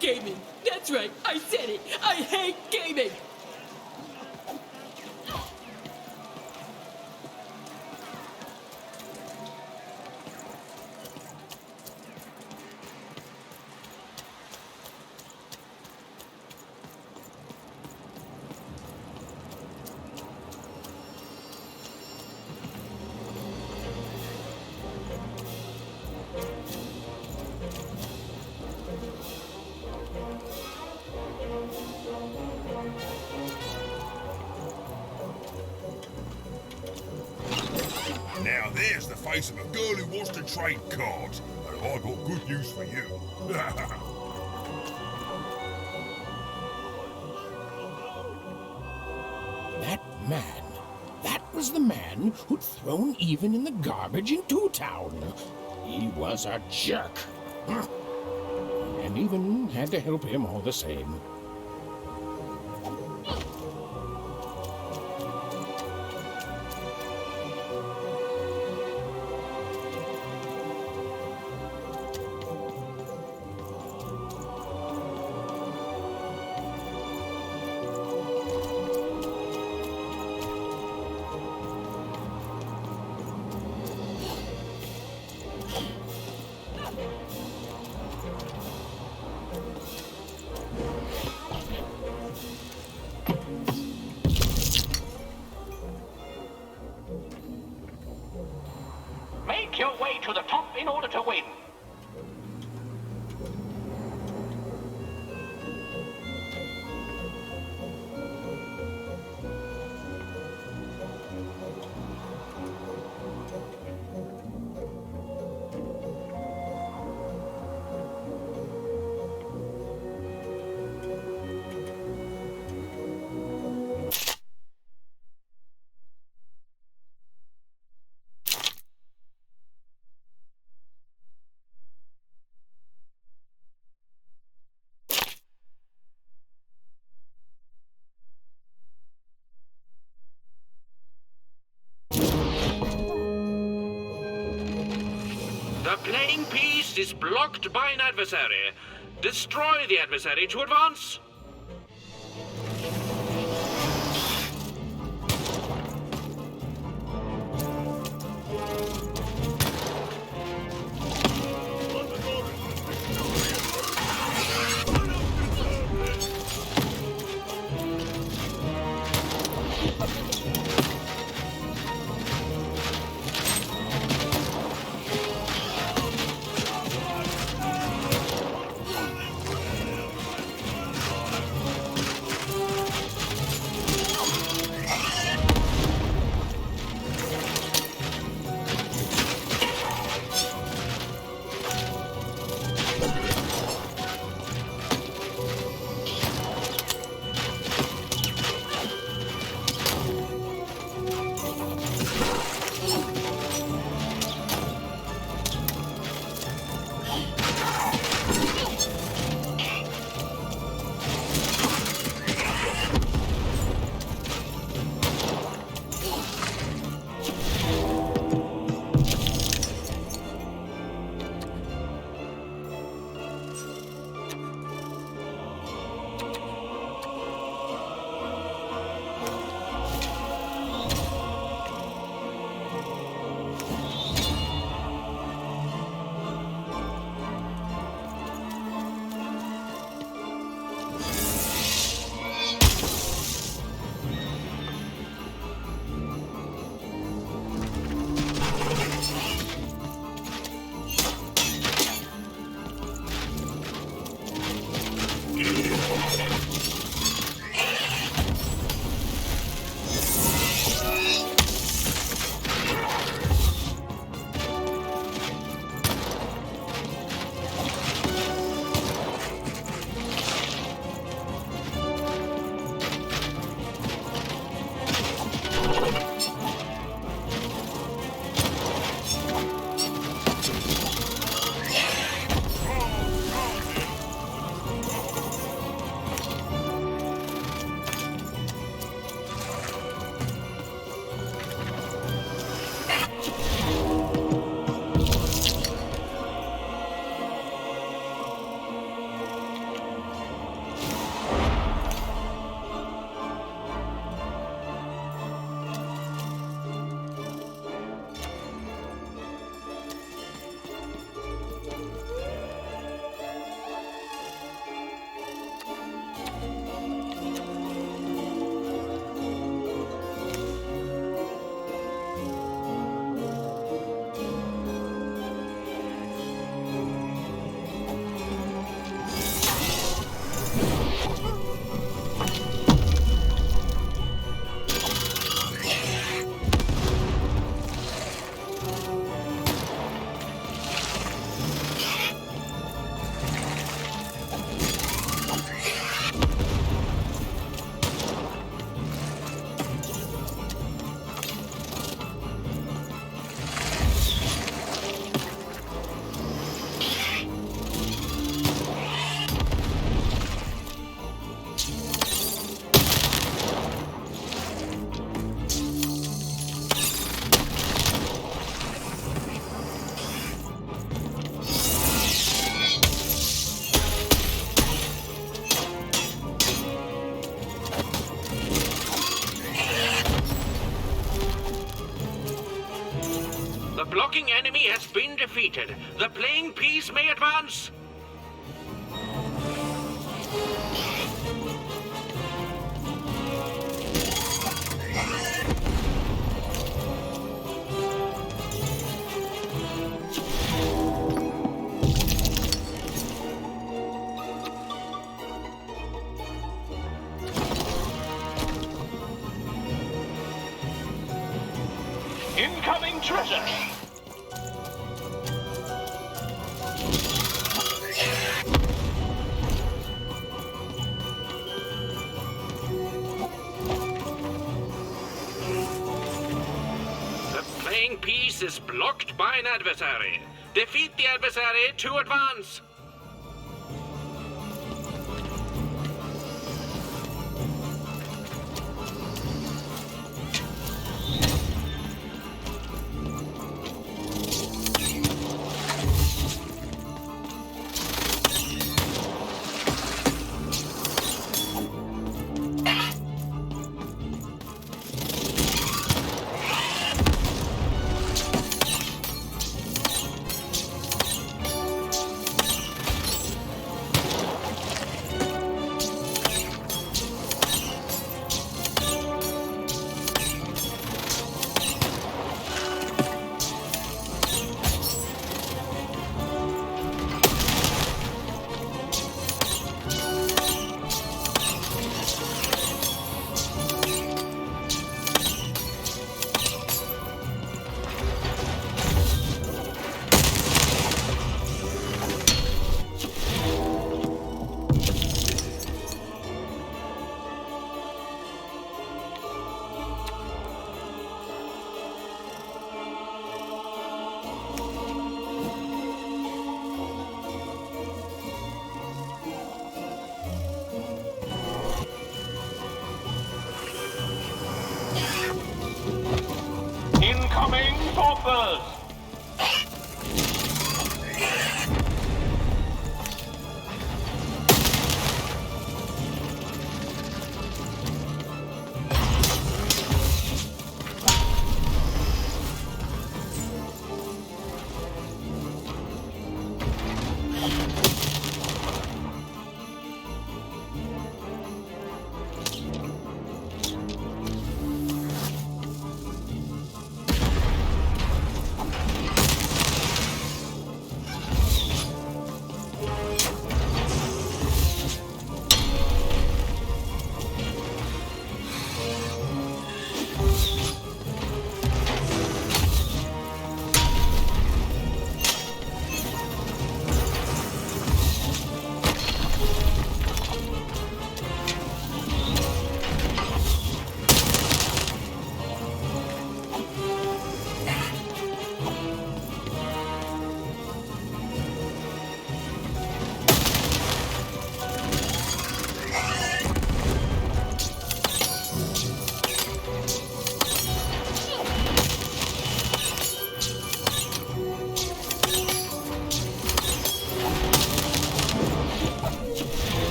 gaming. That's right, I said it. I hate gaming. Now there's the face of a girl who wants to trade cards, and I've got good news for you. That man, that was the man who'd thrown Even in the garbage in Two Town. He was a jerk. And Even had to help him all the same. Make your way to the top in order to win. The playing piece is blocked by an adversary. Destroy the adversary to advance. blocking enemy has been defeated. The playing piece may advance. Incoming treasure! The playing piece is blocked by an adversary. Defeat the adversary to advance. Incoming sorcerers!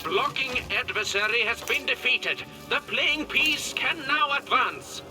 Blocking adversary has been defeated. The playing piece can now advance.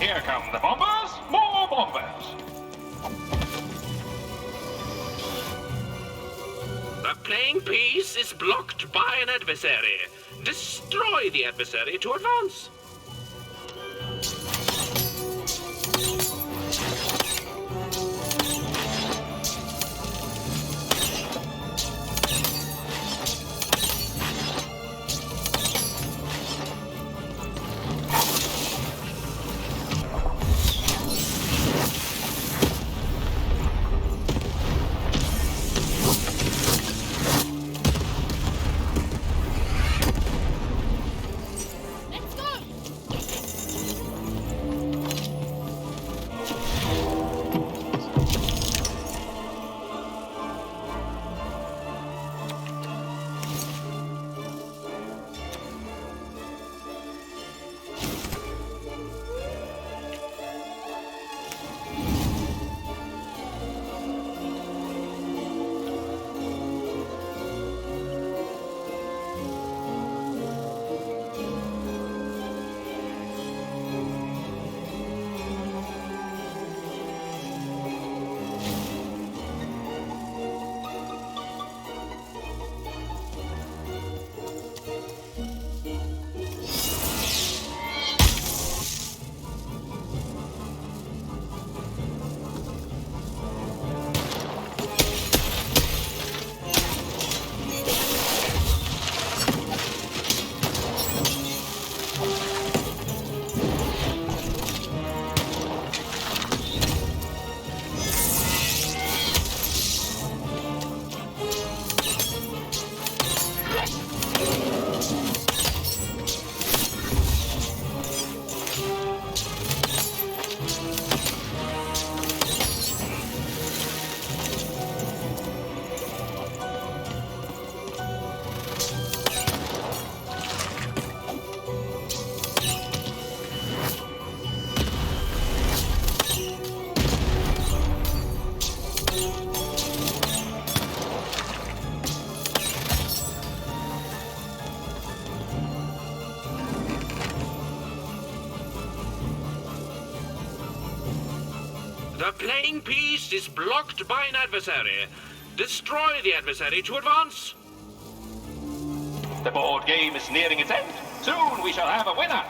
Here come the bombers. More bombers. The playing piece is blocked by an adversary. Destroy the adversary to advance. The playing piece is blocked by an adversary. Destroy the adversary to advance. The board game is nearing its end. Soon we shall have a winner.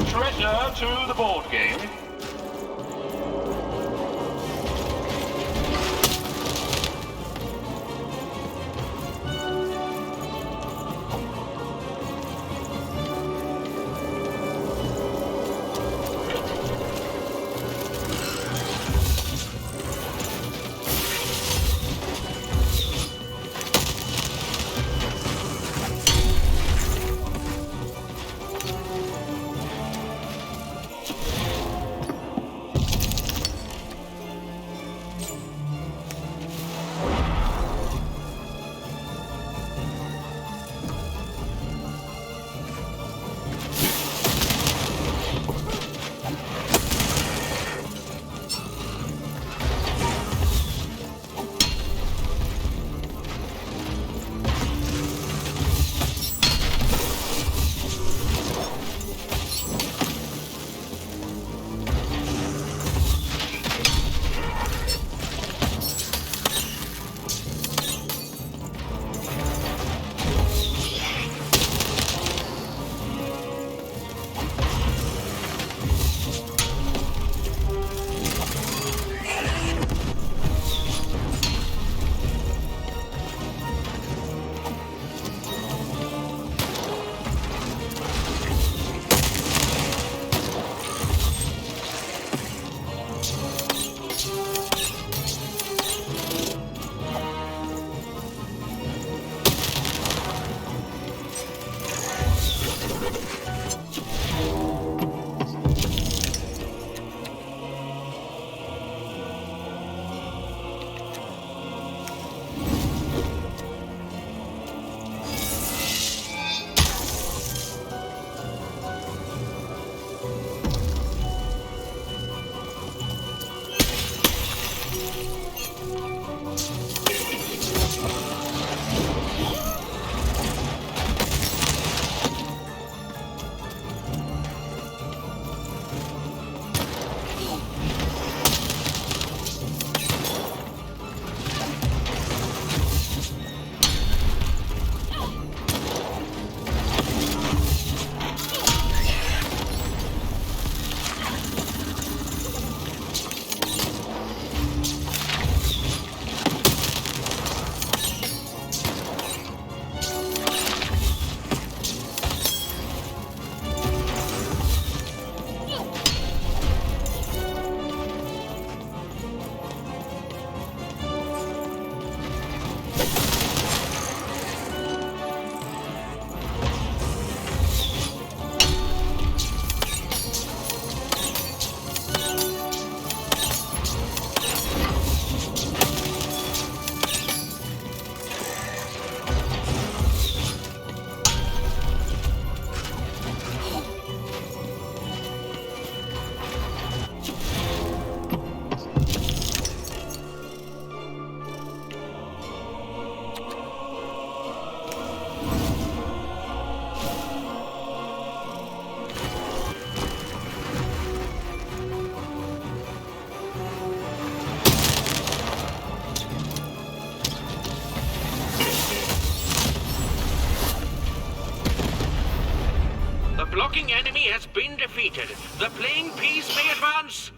Treasure to the board game. The blocking enemy has been defeated. The playing piece may advance.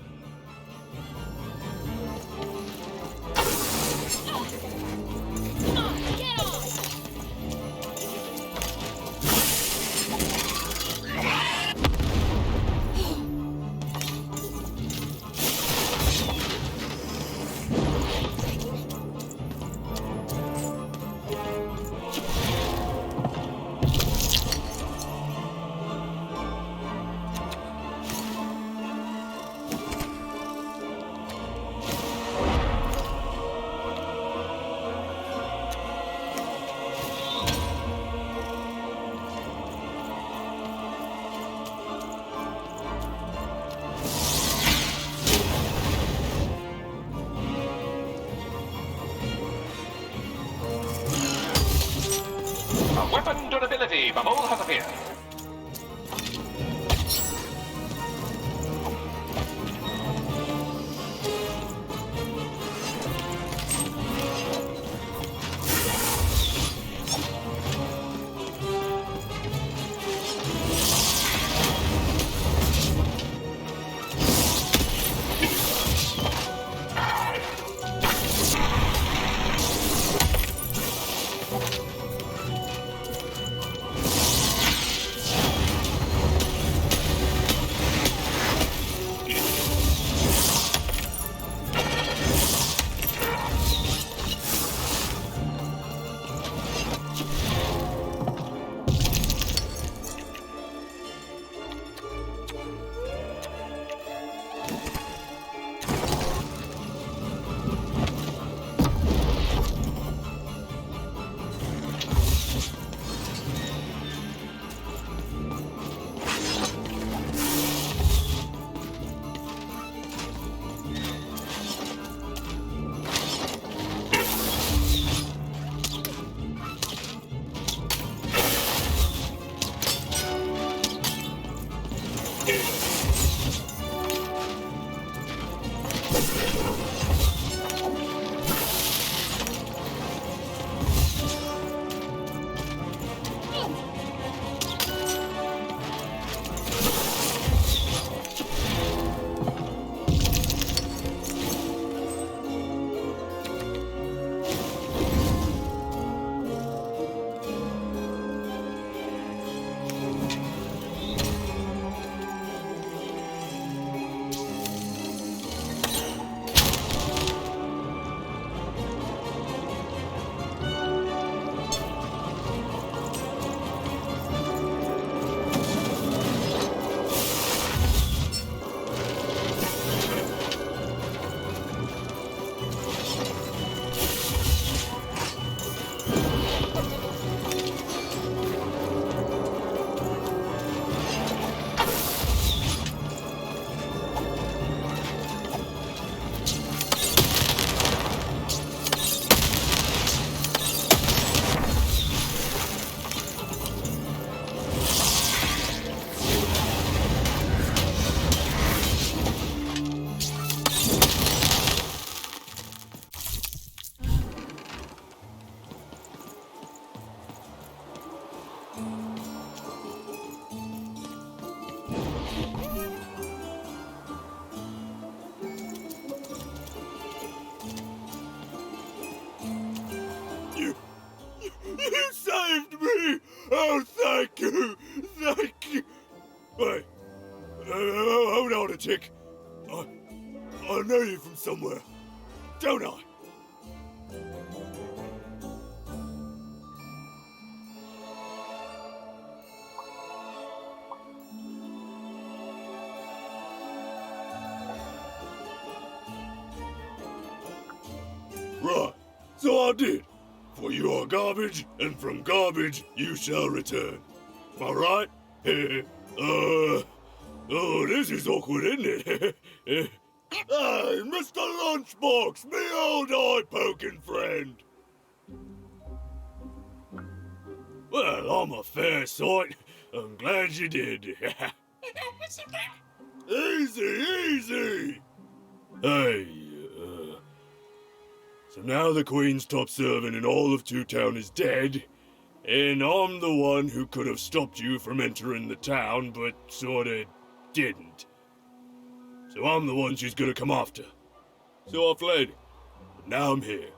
Weapon durability bubble has appeared. You saved me! Oh, thank you! Thank you! Wait. Hold on a tick. I know you from somewhere, don't I? Right, so I did. For you are garbage, and from garbage you shall return. Am I right? Oh, this is awkward, isn't it? Hey, Mr. Lunchbox, me old eye-poking friend. Well, I'm a fair sight. I'm glad you did. Easy! Hey, so now the Queen's top servant in all of Two Town is dead, And I'm the one who could have stopped you from entering the town, but sorta didn't. So I'm the one she's gonna come after. So I fled. But now I'm here.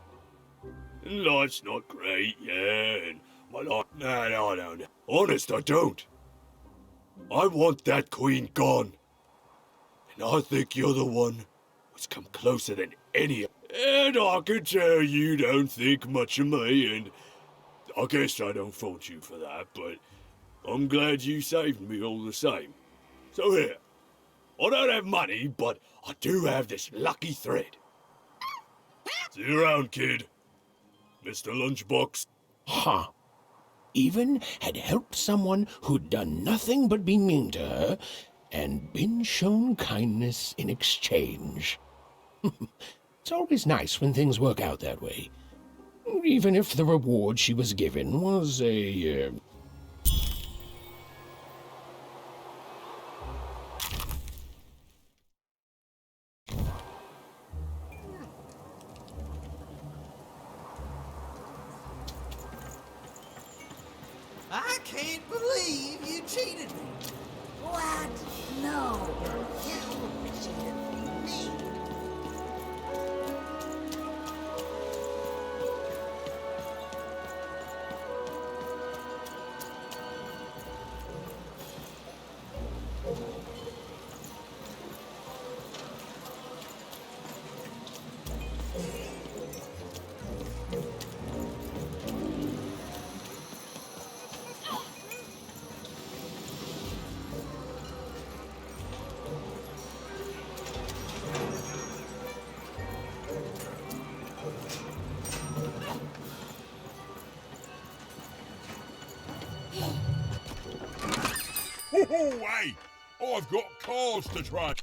And life's not great, yeah, and my life... No. Honest, I don't. I want that queen gone. And I think you're the one who's come closer than any. And I can tell you don't think much of me, and I guess I don't fault you for that, but I'm glad you saved me all the same. So here, I don't have money, but I do have this lucky thread. See you around, kid. Mr. Lunchbox. Huh. Even had helped someone who'd done nothing but be mean to her, and been shown kindness in exchange. It's always nice when things work out that way. Even if the reward she was given was a... I can't believe you cheated me. What? No, you cheated me. Oh, hey! I've got cars to try.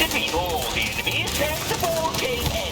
Defeat all the enemies and the board game ends.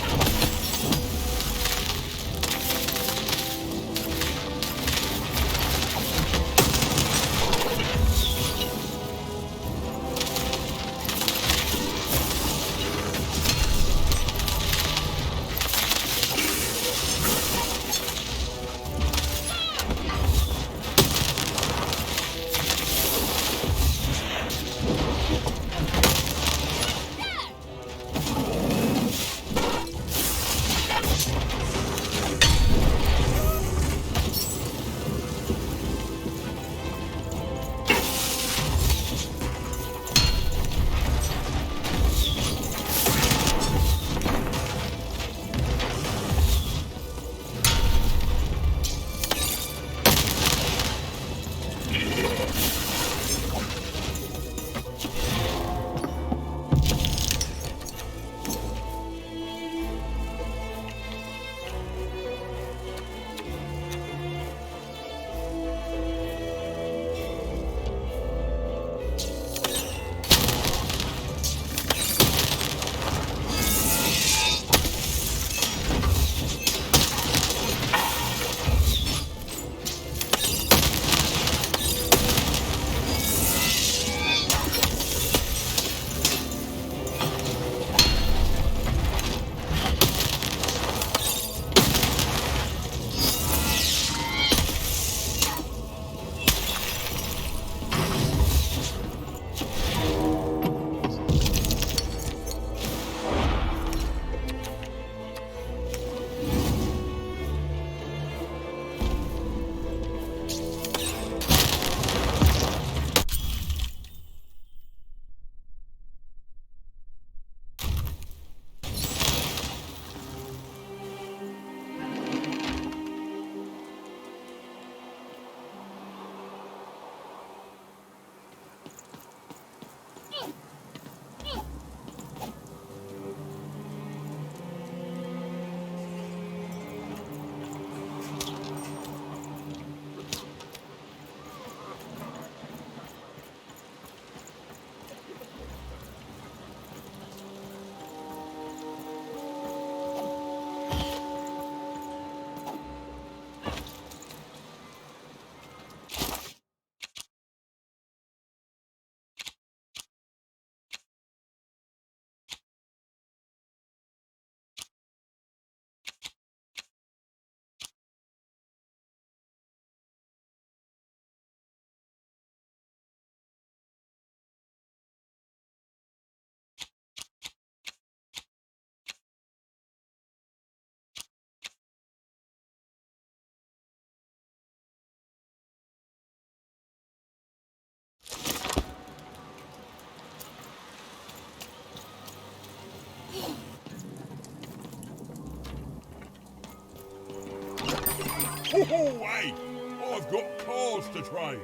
Oh, hey! I've got cars to trade.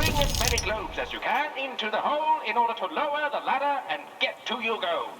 Bring as many globes as you can into the hole in order to lower the ladder and get to your goal.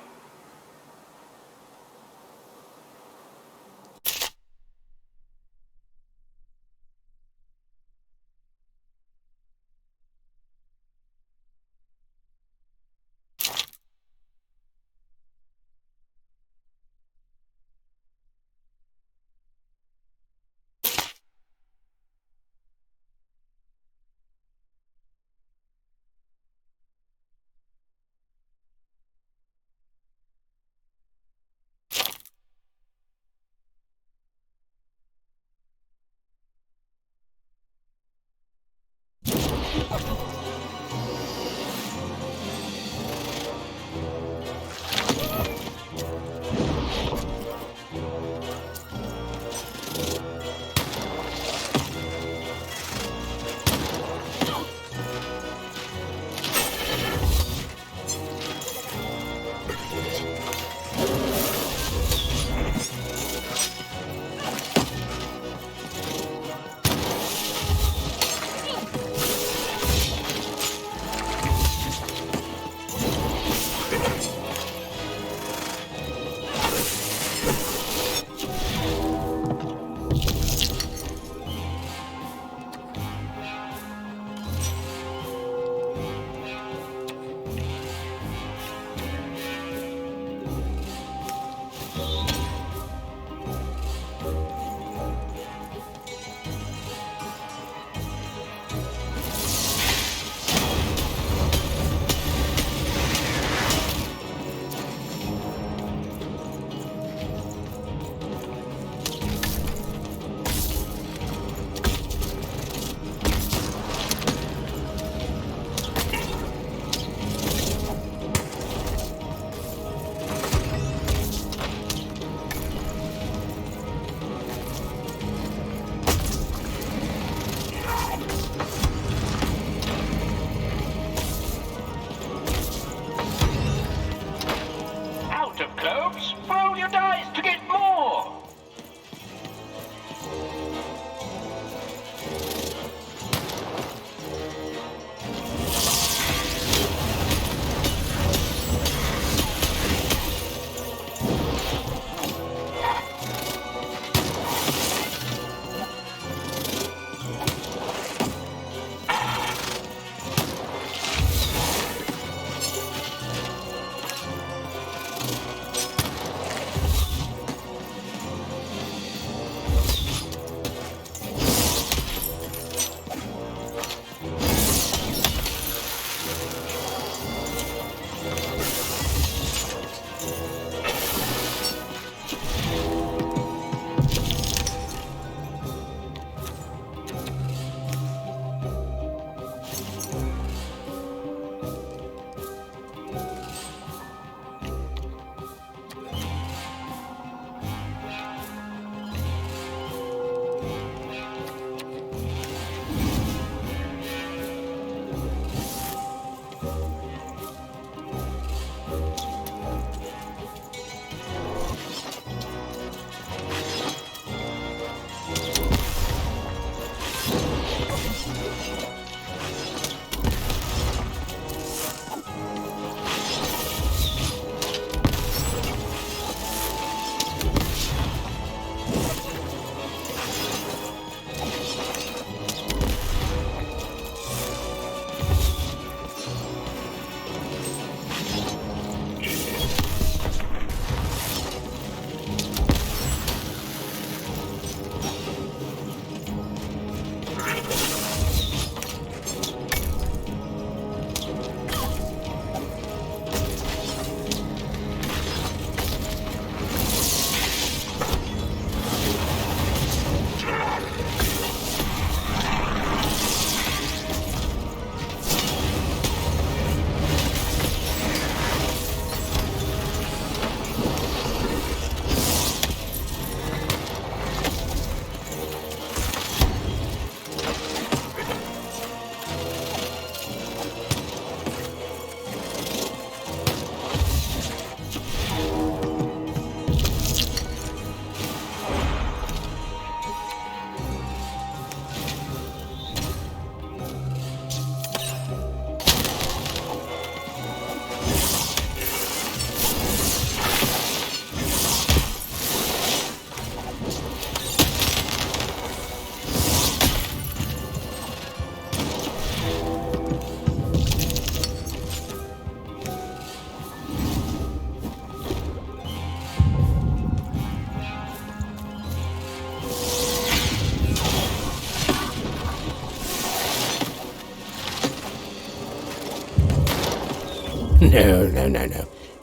No.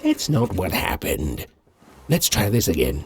That's not what happened. Let's try this again.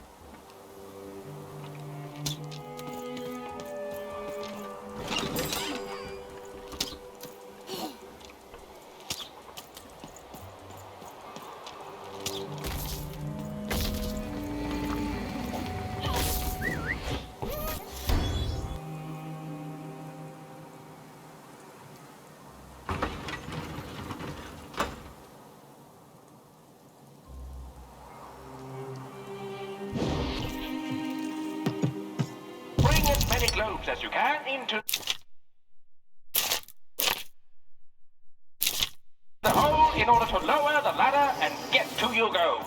Bring as many globes as you can into the hole in order to lower the ladder and get to your goal.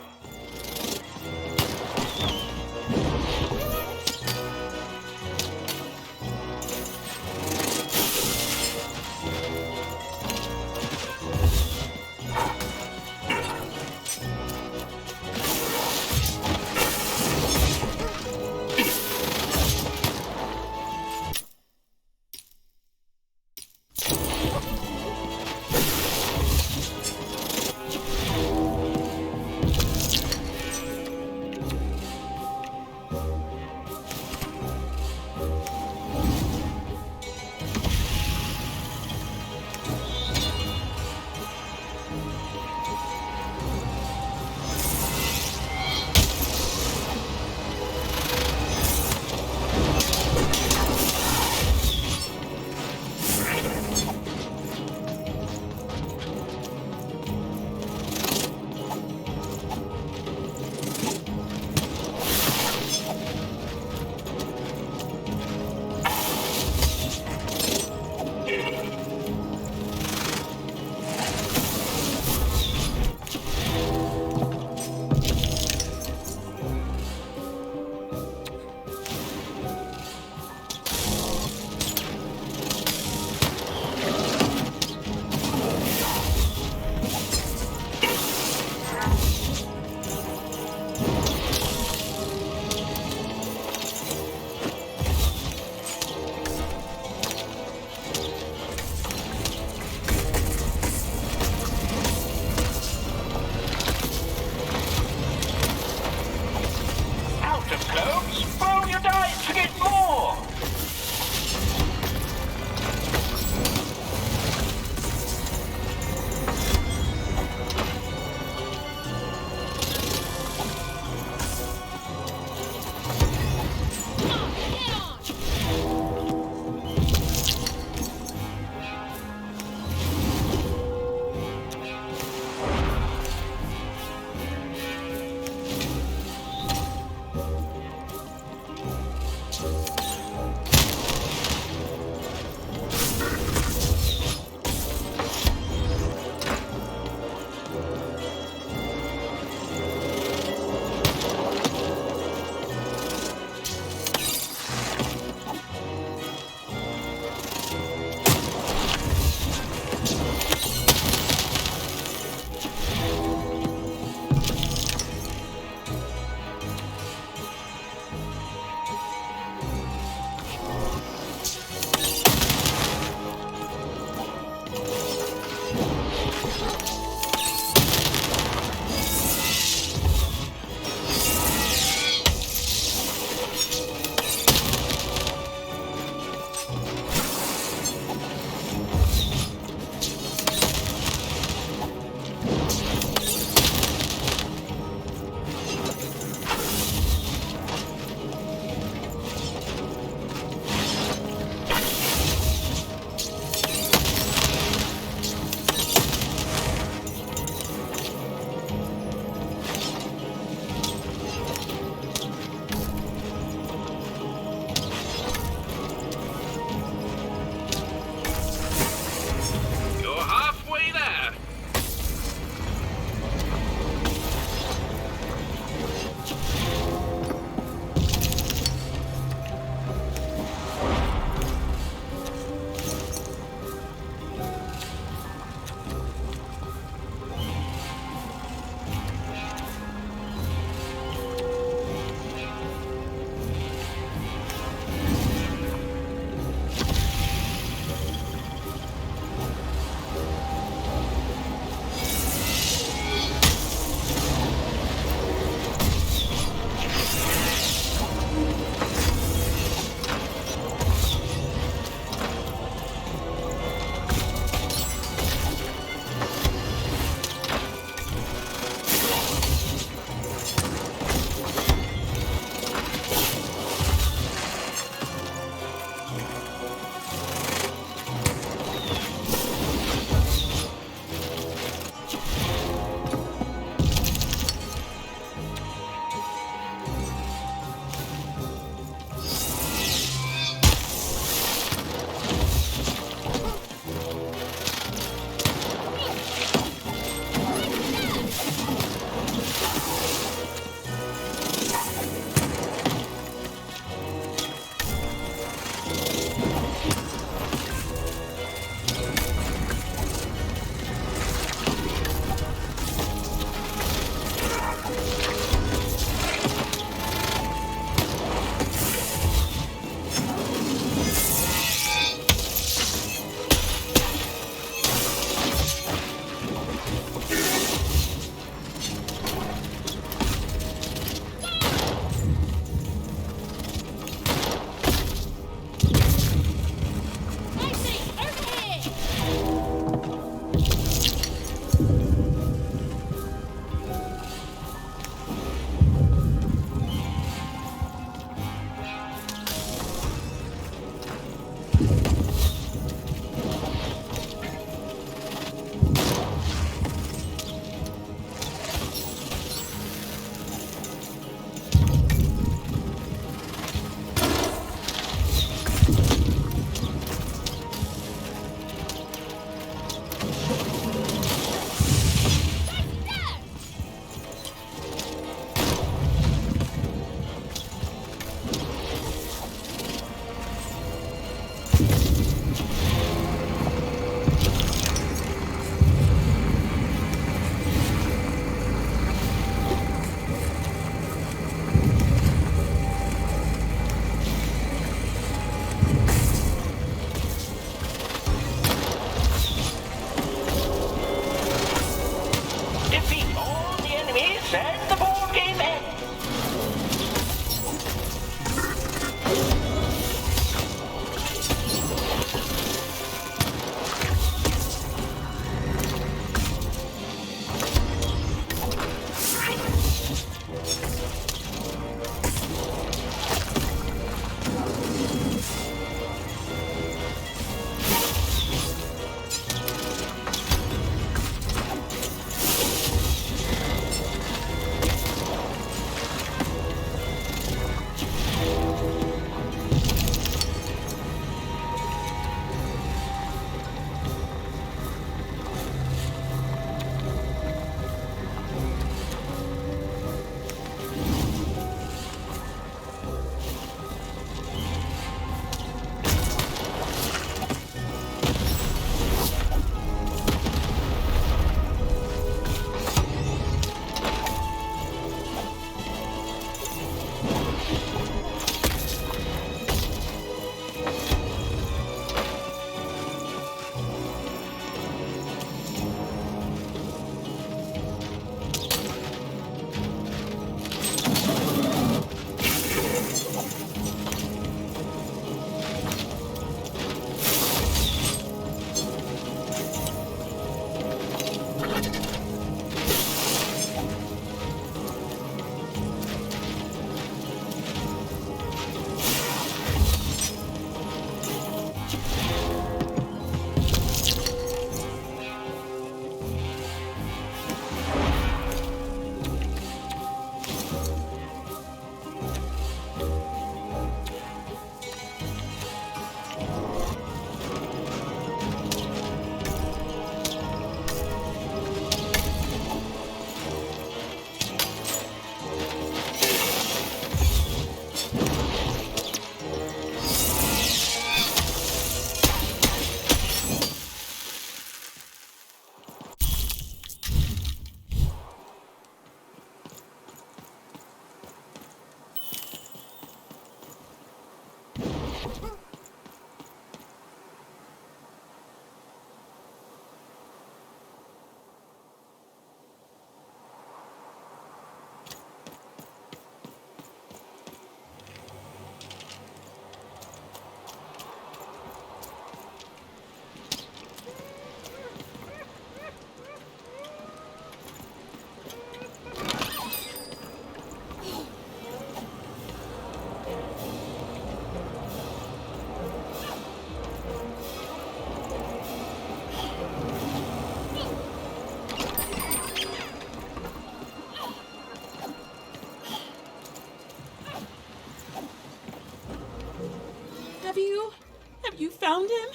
Have you found him?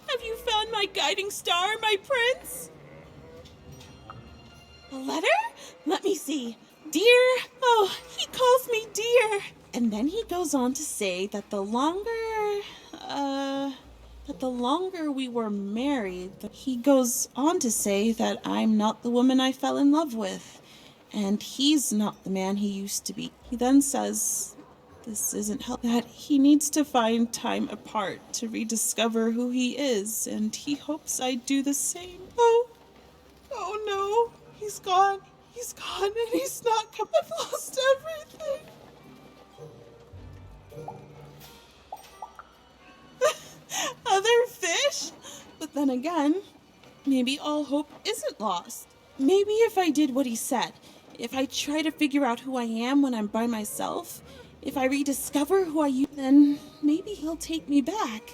Have you found my guiding star, my prince? A letter? Let me see. Dear, oh, he calls me dear. And then he goes on to say that the longer we were married, he goes on to say that I'm not the woman I fell in love with, and he's not the man he used to be. He then says this isn't help, that he needs to find time apart to rediscover who he is, and he hopes I do the same. Oh no, he's gone, and he's not come. I've lost everything. Other fish? But then again, maybe all hope isn't lost. Maybe if I did what he said, if I try to figure out who I am when I'm by myself, if I rediscover who I am, then maybe he'll take me back.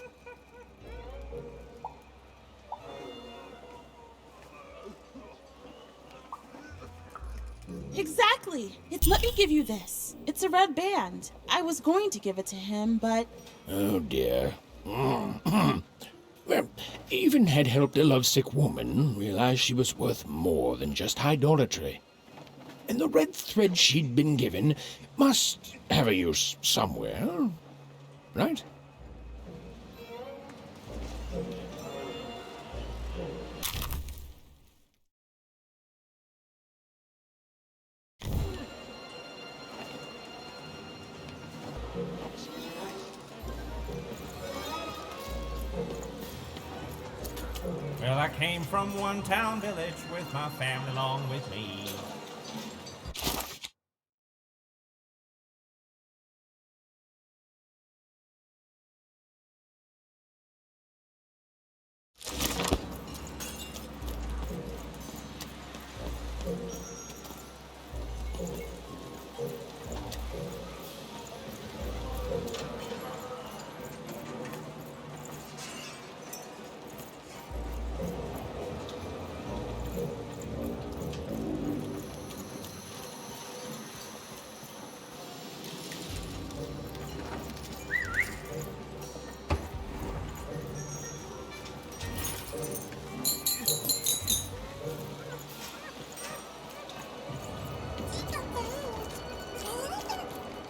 Exactly! Let me give you this. It's a red band. I was going to give it to him, but... Oh dear. Well, even had helped a lovesick woman realize she was worth more than just idolatry. And the red thread she'd been given must have a use somewhere, right? Well, I came from one town village with my family along with me.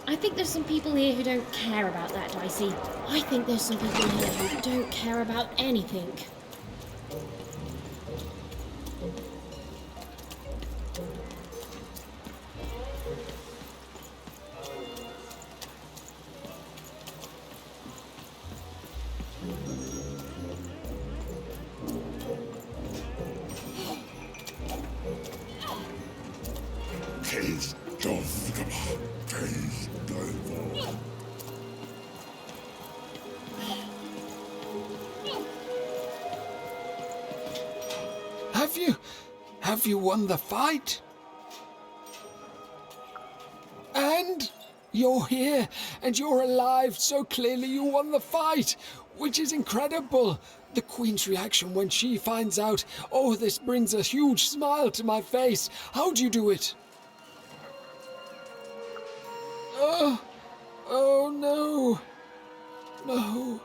I think there's some people here who don't care about that, Dicey. I think there's some people here who don't care about anything. Have you won the fight? And You're here, and you're alive, so clearly you won the fight, which is incredible. The Queen's reaction when she finds out, oh, this brings a huge smile to my face. How do you do it? Oh no. No.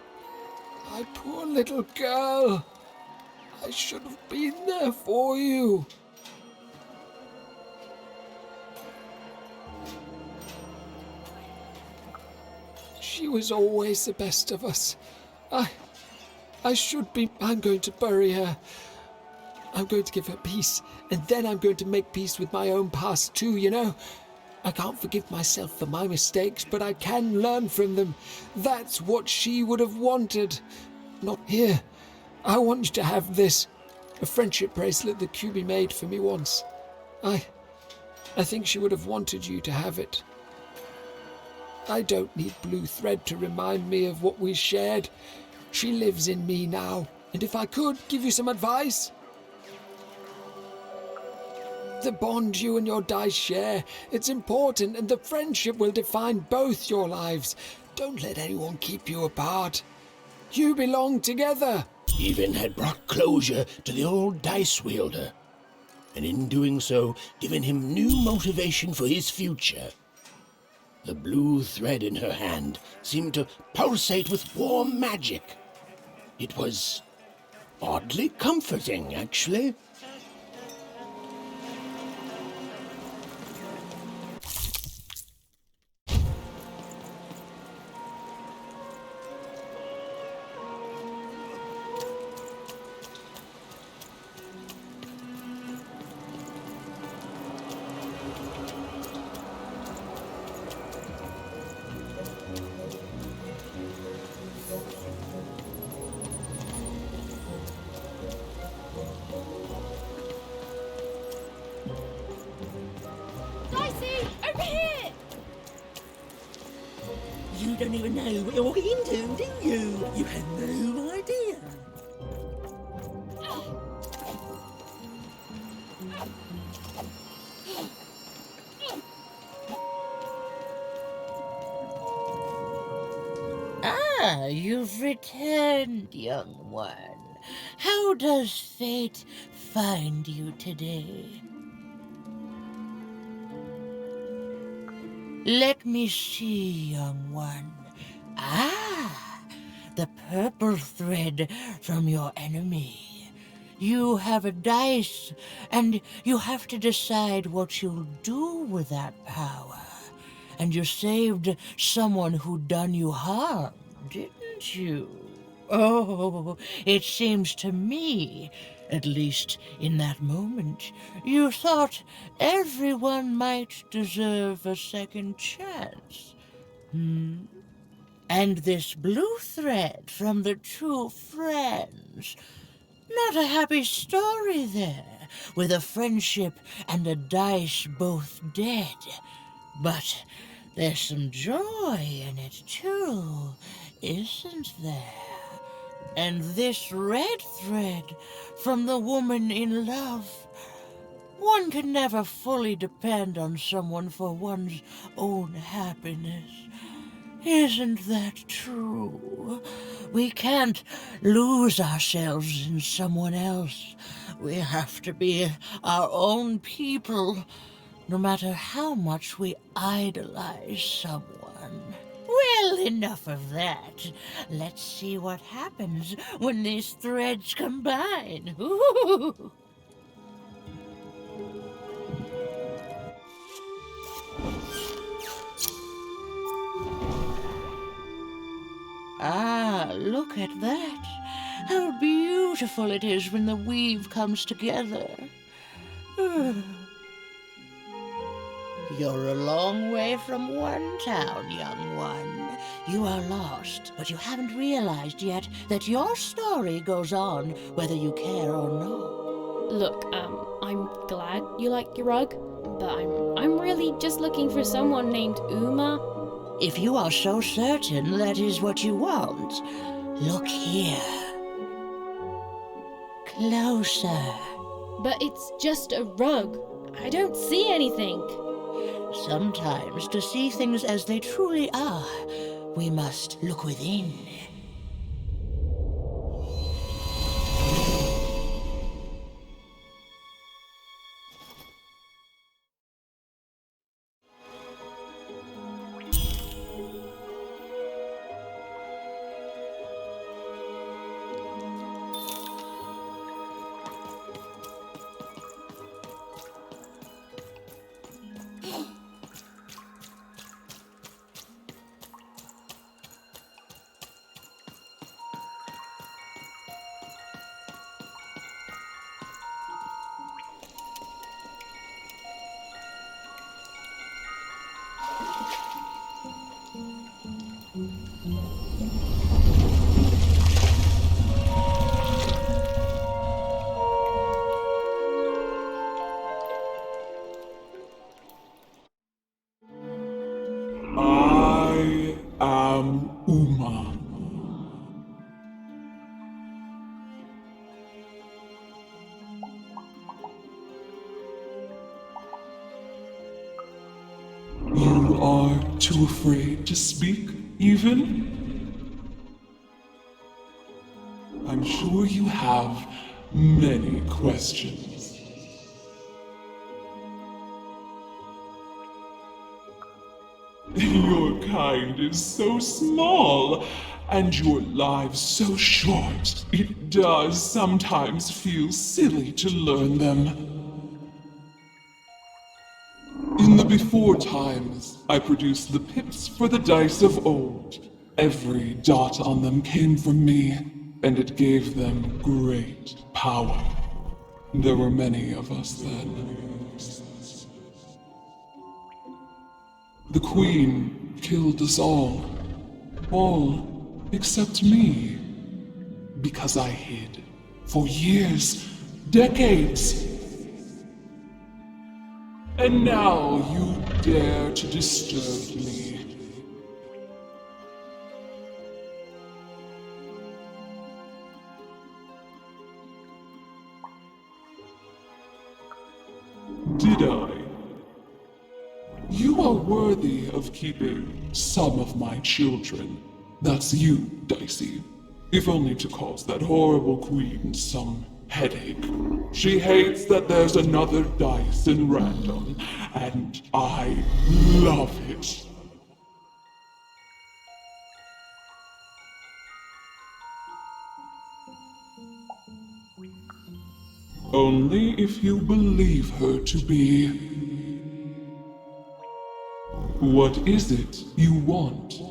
My poor little girl. I should have been there for you. She was always the best of us. I'm going to bury her. I'm going to give her peace, and then I'm going to make peace with my own past too, you know? I can't forgive myself for my mistakes, but I can learn from them. That's what she would have wanted. Not here. I want you to have this. A friendship bracelet that QB made for me once. I think she would have wanted you to have it. I don't need blue thread to remind me of what we shared. She lives in me now, and if I could give you some advice... The bond you and your dice share, it's important, and the friendship will define both your lives. Don't let anyone keep you apart. You belong together. Even had brought closure to the old dice wielder, and in doing so, given him new motivation for his future. The blue thread in her hand seemed to pulsate with warm magic. It was oddly comforting, actually. You don't even know what you're walking into, do you? You have no idea. Ah, you've returned, young one. How does fate find you today? Let me see, young one. Ah, the purple thread from your enemy. You have a dice, and you have to decide what you'll do with that power. And you saved someone who'd done you harm, didn't you? Oh, it seems to me, at least in that moment, you thought everyone might deserve a second chance. And this blue thread from the two friends. Not a happy story there, with a friendship and a dice both dead. But there's some joy in it too, isn't there? And this red thread from the woman in love. One can never fully depend on someone for one's own happiness. Isn't that true? We can't lose ourselves in someone else. We have to be our own people, no matter how much we idolize someone. Well, enough of that. Let's see what happens when these threads combine. Ooh. Ah, look at that. How beautiful it is when the weave comes together. You're a long way from one town, young one. You are lost, but you haven't realized yet that your story goes on whether you care or not. Look, I'm glad you like your rug, but I'm really just looking for someone named Uma. If you are so certain that is what you want, look here. Closer. But it's just a rug. I don't see anything. Sometimes, to see things as they truly are, we must look within. I am Uma. You are too afraid to speak, even? I'm sure you have many questions. Your kind is so small, and your lives so short, it does sometimes feel silly to learn them. In the before times, I produced the pips for the dice of old. Every dot on them came from me, and it gave them great power. There were many of us then. The Queen killed us all except me, because I hid for years, decades. And now you dare to disturb me. Did I? You are worthy of keeping some of my children. That's you, Dicey. If only to cause that horrible queen some headache. She hates that there's another dice in random, and I love it. Only if you believe her to be. What is it you want?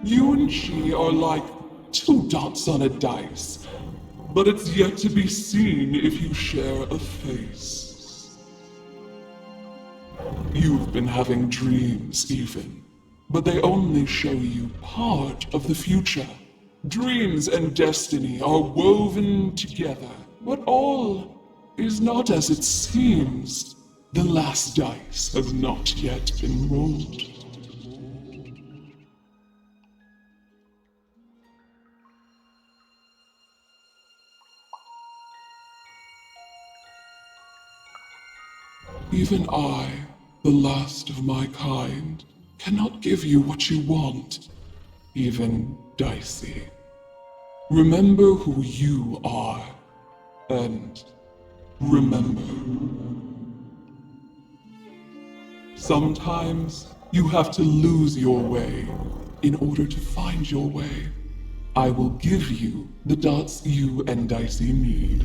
You and she are like two dots on a dice, but it's yet to be seen if you share a face. You've been having dreams, even. But they only show you part of the future. Dreams and destiny are woven together, but all is not as it seems. The last dice has not yet been rolled. Even I, the last of my kind, cannot give you what you want, even Dicey. Remember who you are, and remember. Sometimes you have to lose your way in order to find your way. I will give you the dots you and Dicey need.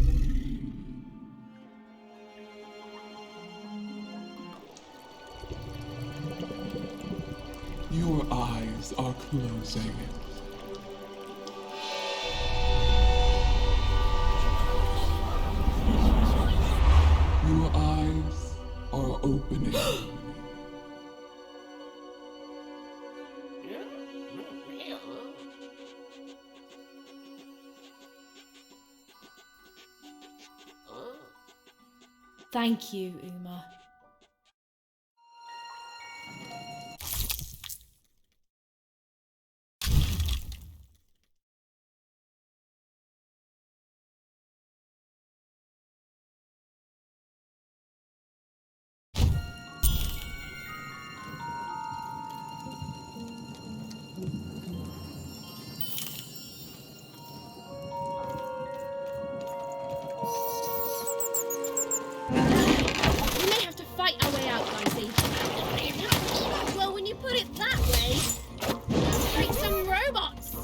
Your eyes are closing. Your eyes are opening. Thank you, Uma. We may have to fight our way out, Dicey. Well, when you put it that way, let's fight some robots.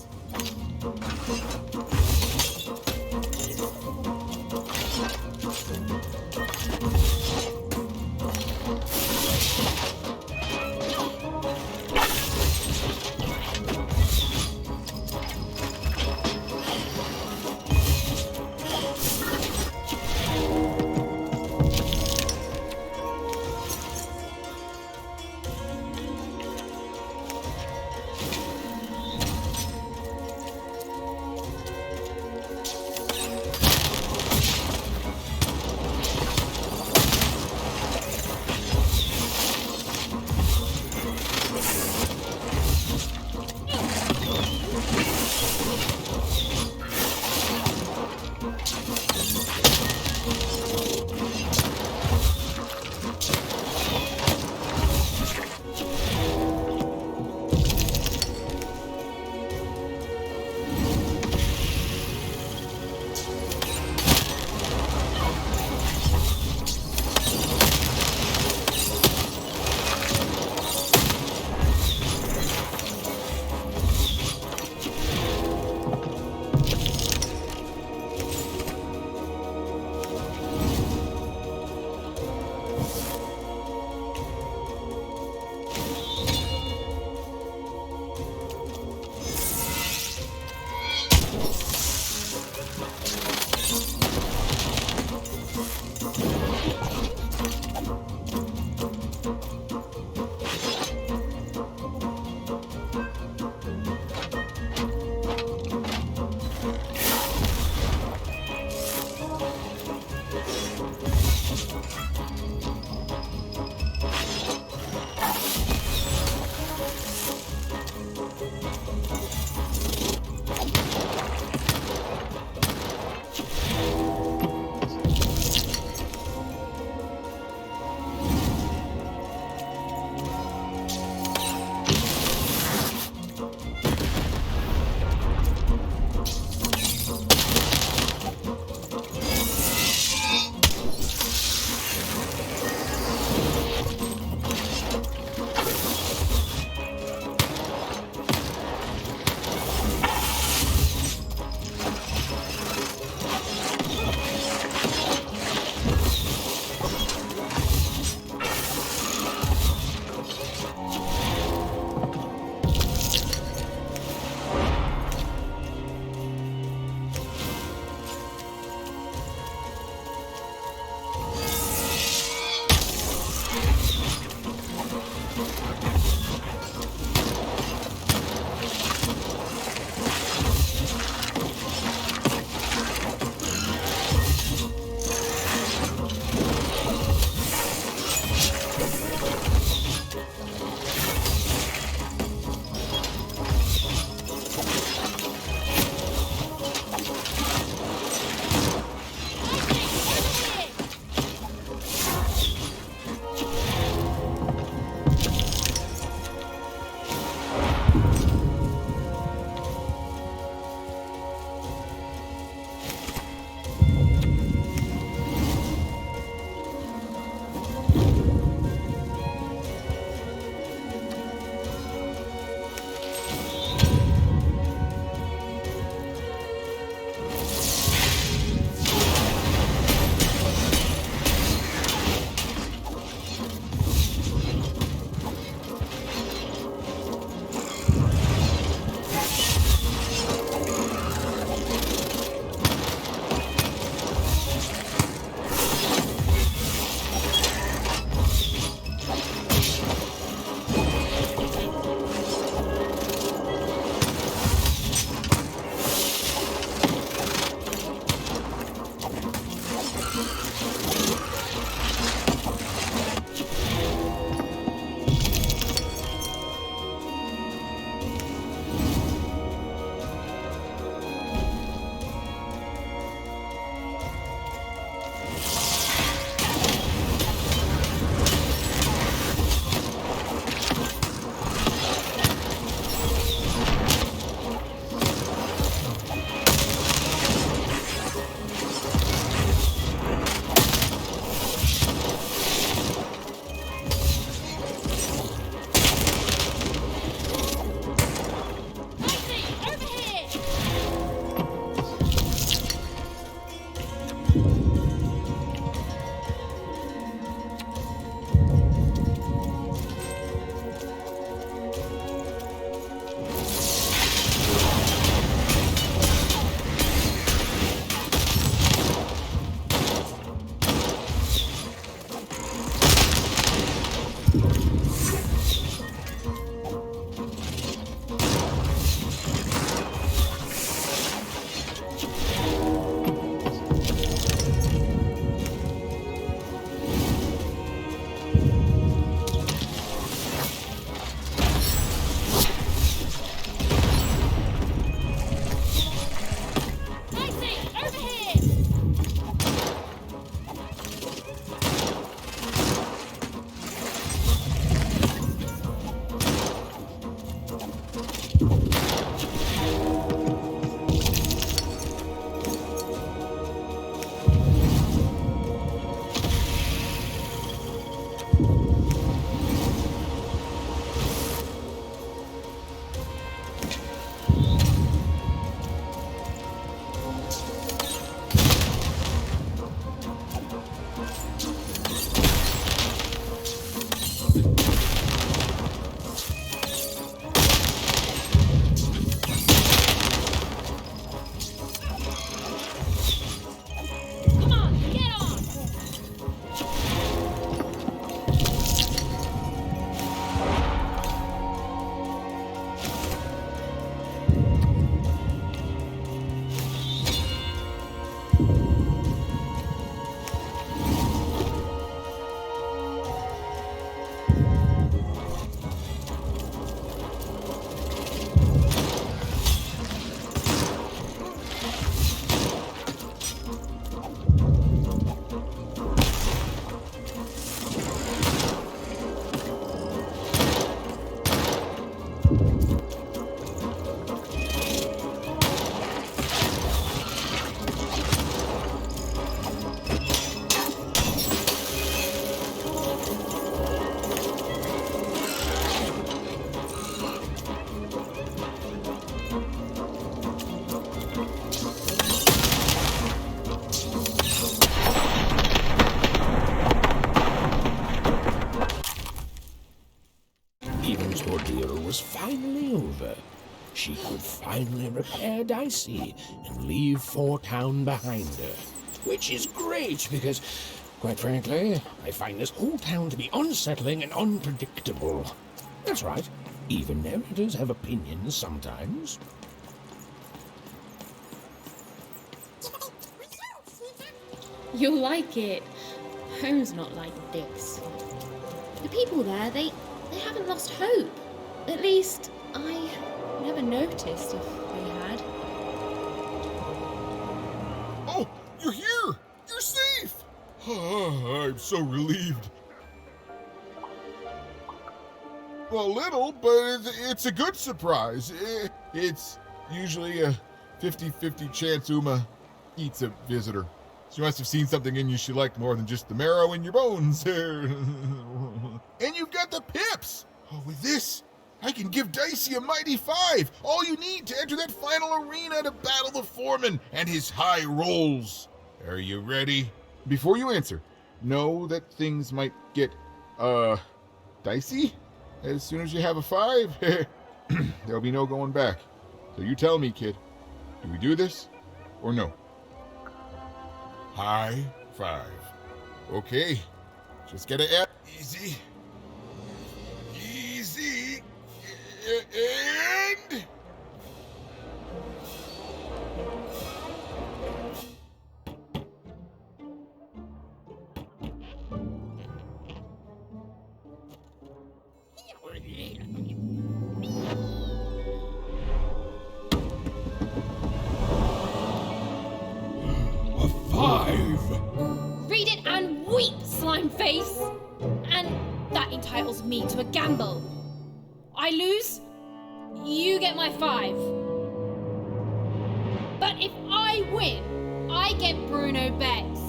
finally repair Dicey and leave for town behind her. Which is great because, quite frankly, I find this whole town to be unsettling and unpredictable. That's right, even narrators have opinions sometimes. You'll like it. Home's not like this. The people there, they haven't lost hope. At least, I never noticed if they had. Oh, you're here! You're safe! Oh, I'm so relieved. Well, little, but it's a good surprise. It's usually a 50-50 chance Uma eats a visitor. She must have seen something in you she liked more than just the marrow in your bones. And you've got the pips! Oh, with this, I can give Dicey a mighty 5. All you need to enter that final arena to battle the foreman and his high rolls. Are you ready? Before you answer, know that things might get, dicey as soon as you have a 5. There'll be no going back. So you tell me, kid. Do we do this or no? High 5. Okay. Just get it easy. Easy. And... A 5! Read it and weep, slime face! And that entitles me to a gamble. I lose, you get my 5. But if I win, I get Bruno Betts.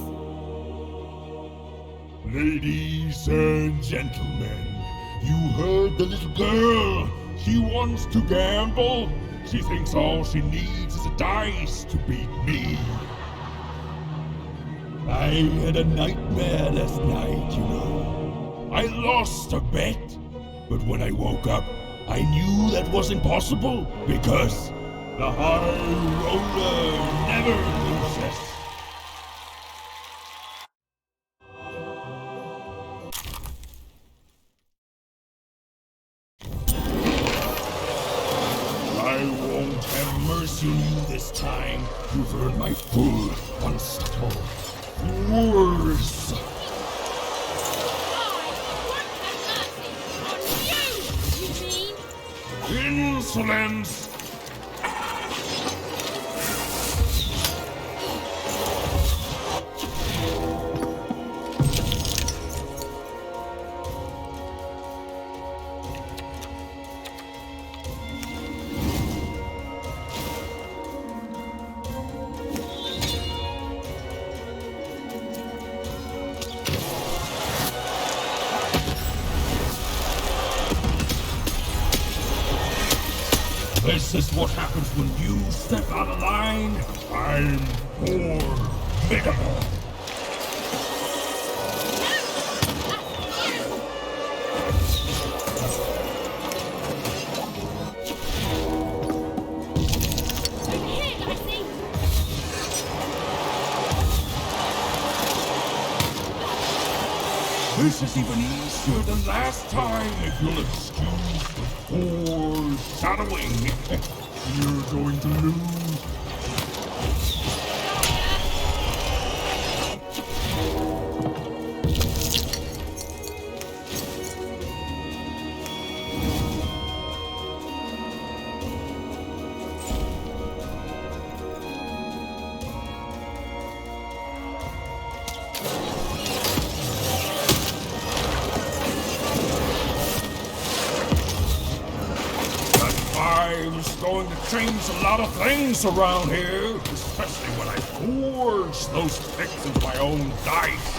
Ladies and gentlemen, you heard the little girl. She wants to gamble. She thinks all she needs is a dice to beat me. I had a nightmare last night, you know. I lost a bet, but when I woke up, I knew that wasn't possible because the high roller never loses. I won't have mercy on you this time. You've earned my full, unsubtle force. Insolence! This is what happens when you step out of line. I'm formidable. This is even easier than last time, if you'll excuse the foreshadowing. You're going to lose. Going to change a lot of things around here, especially when I forge those picks into my own dice.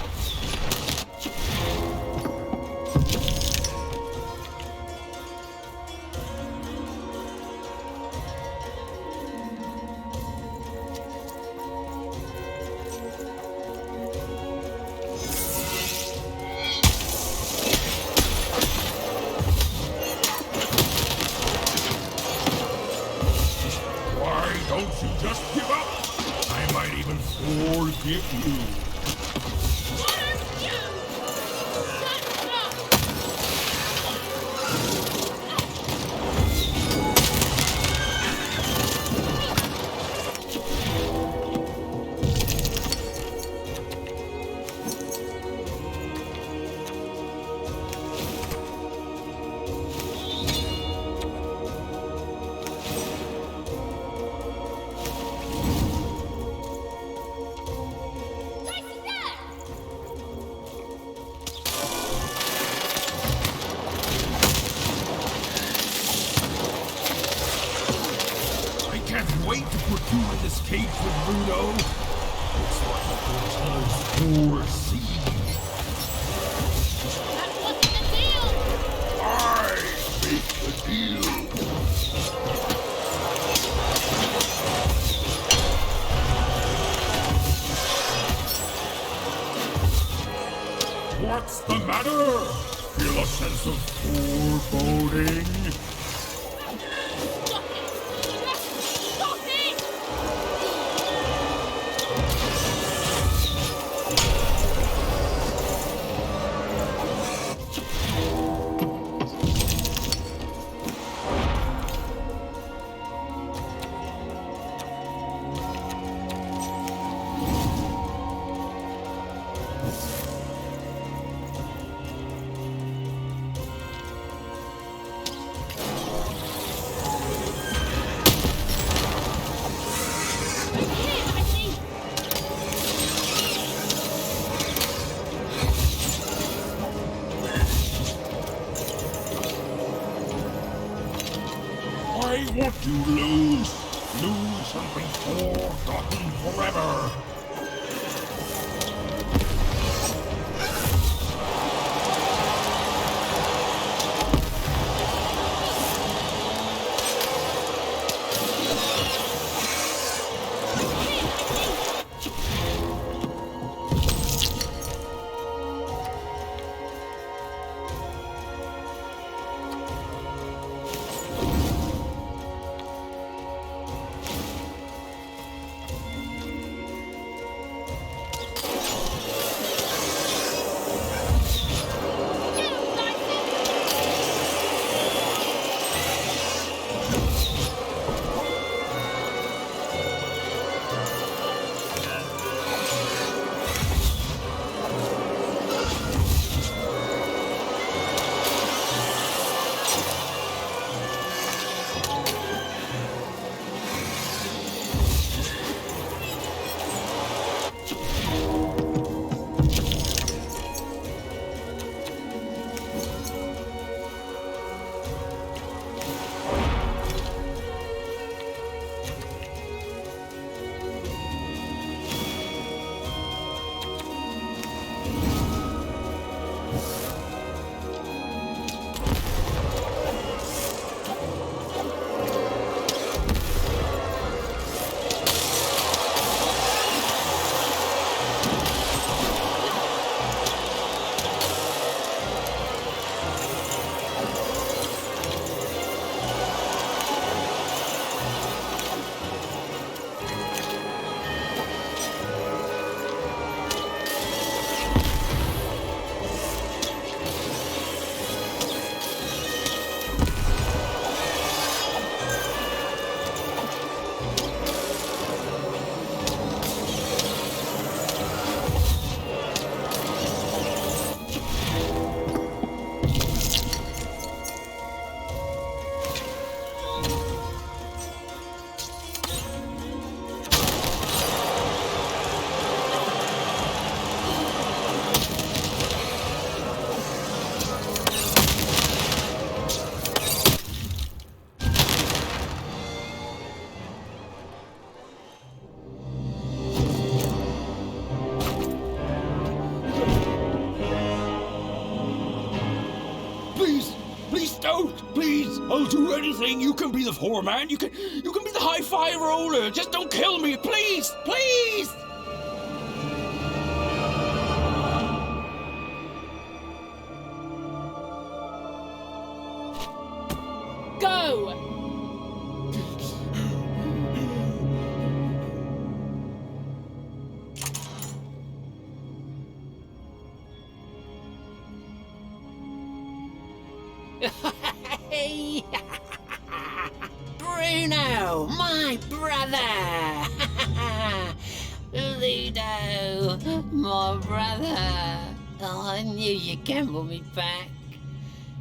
Wait to put you in this cage with Bruno. Looks like the foreteller's foreseen. That wasn't the deal! I make the deal. What's the matter? Feel a sense of foreboding? I want to lose and be forgotten forever. Please, I'll do anything. You can be the foreman. You can be the high five roller. Just don't kill me, please, please. Go. Hey! Bruno, my brother! Ludo, my brother! Oh, I knew you'd gamble me back.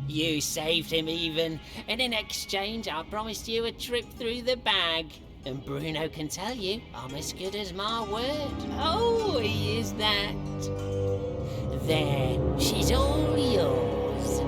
You saved him even, and in exchange I promised you a trip through the bag. And Bruno can tell you I'm as good as my word. Oh, he is that. There, she's all yours.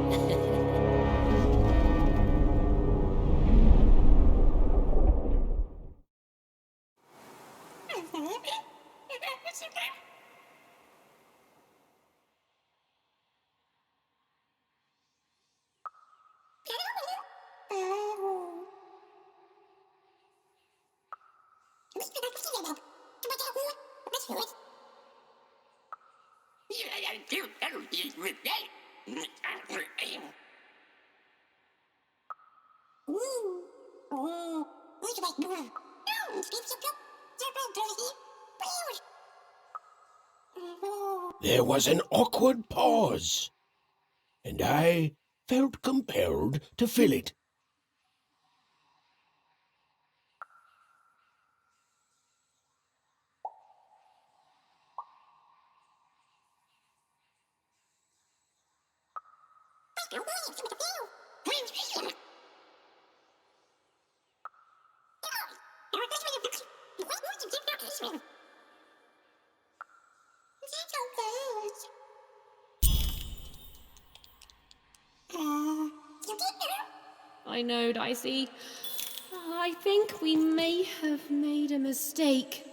There was an awkward pause, and I felt compelled to fill it. I know, Dicey. I think we may have made a mistake.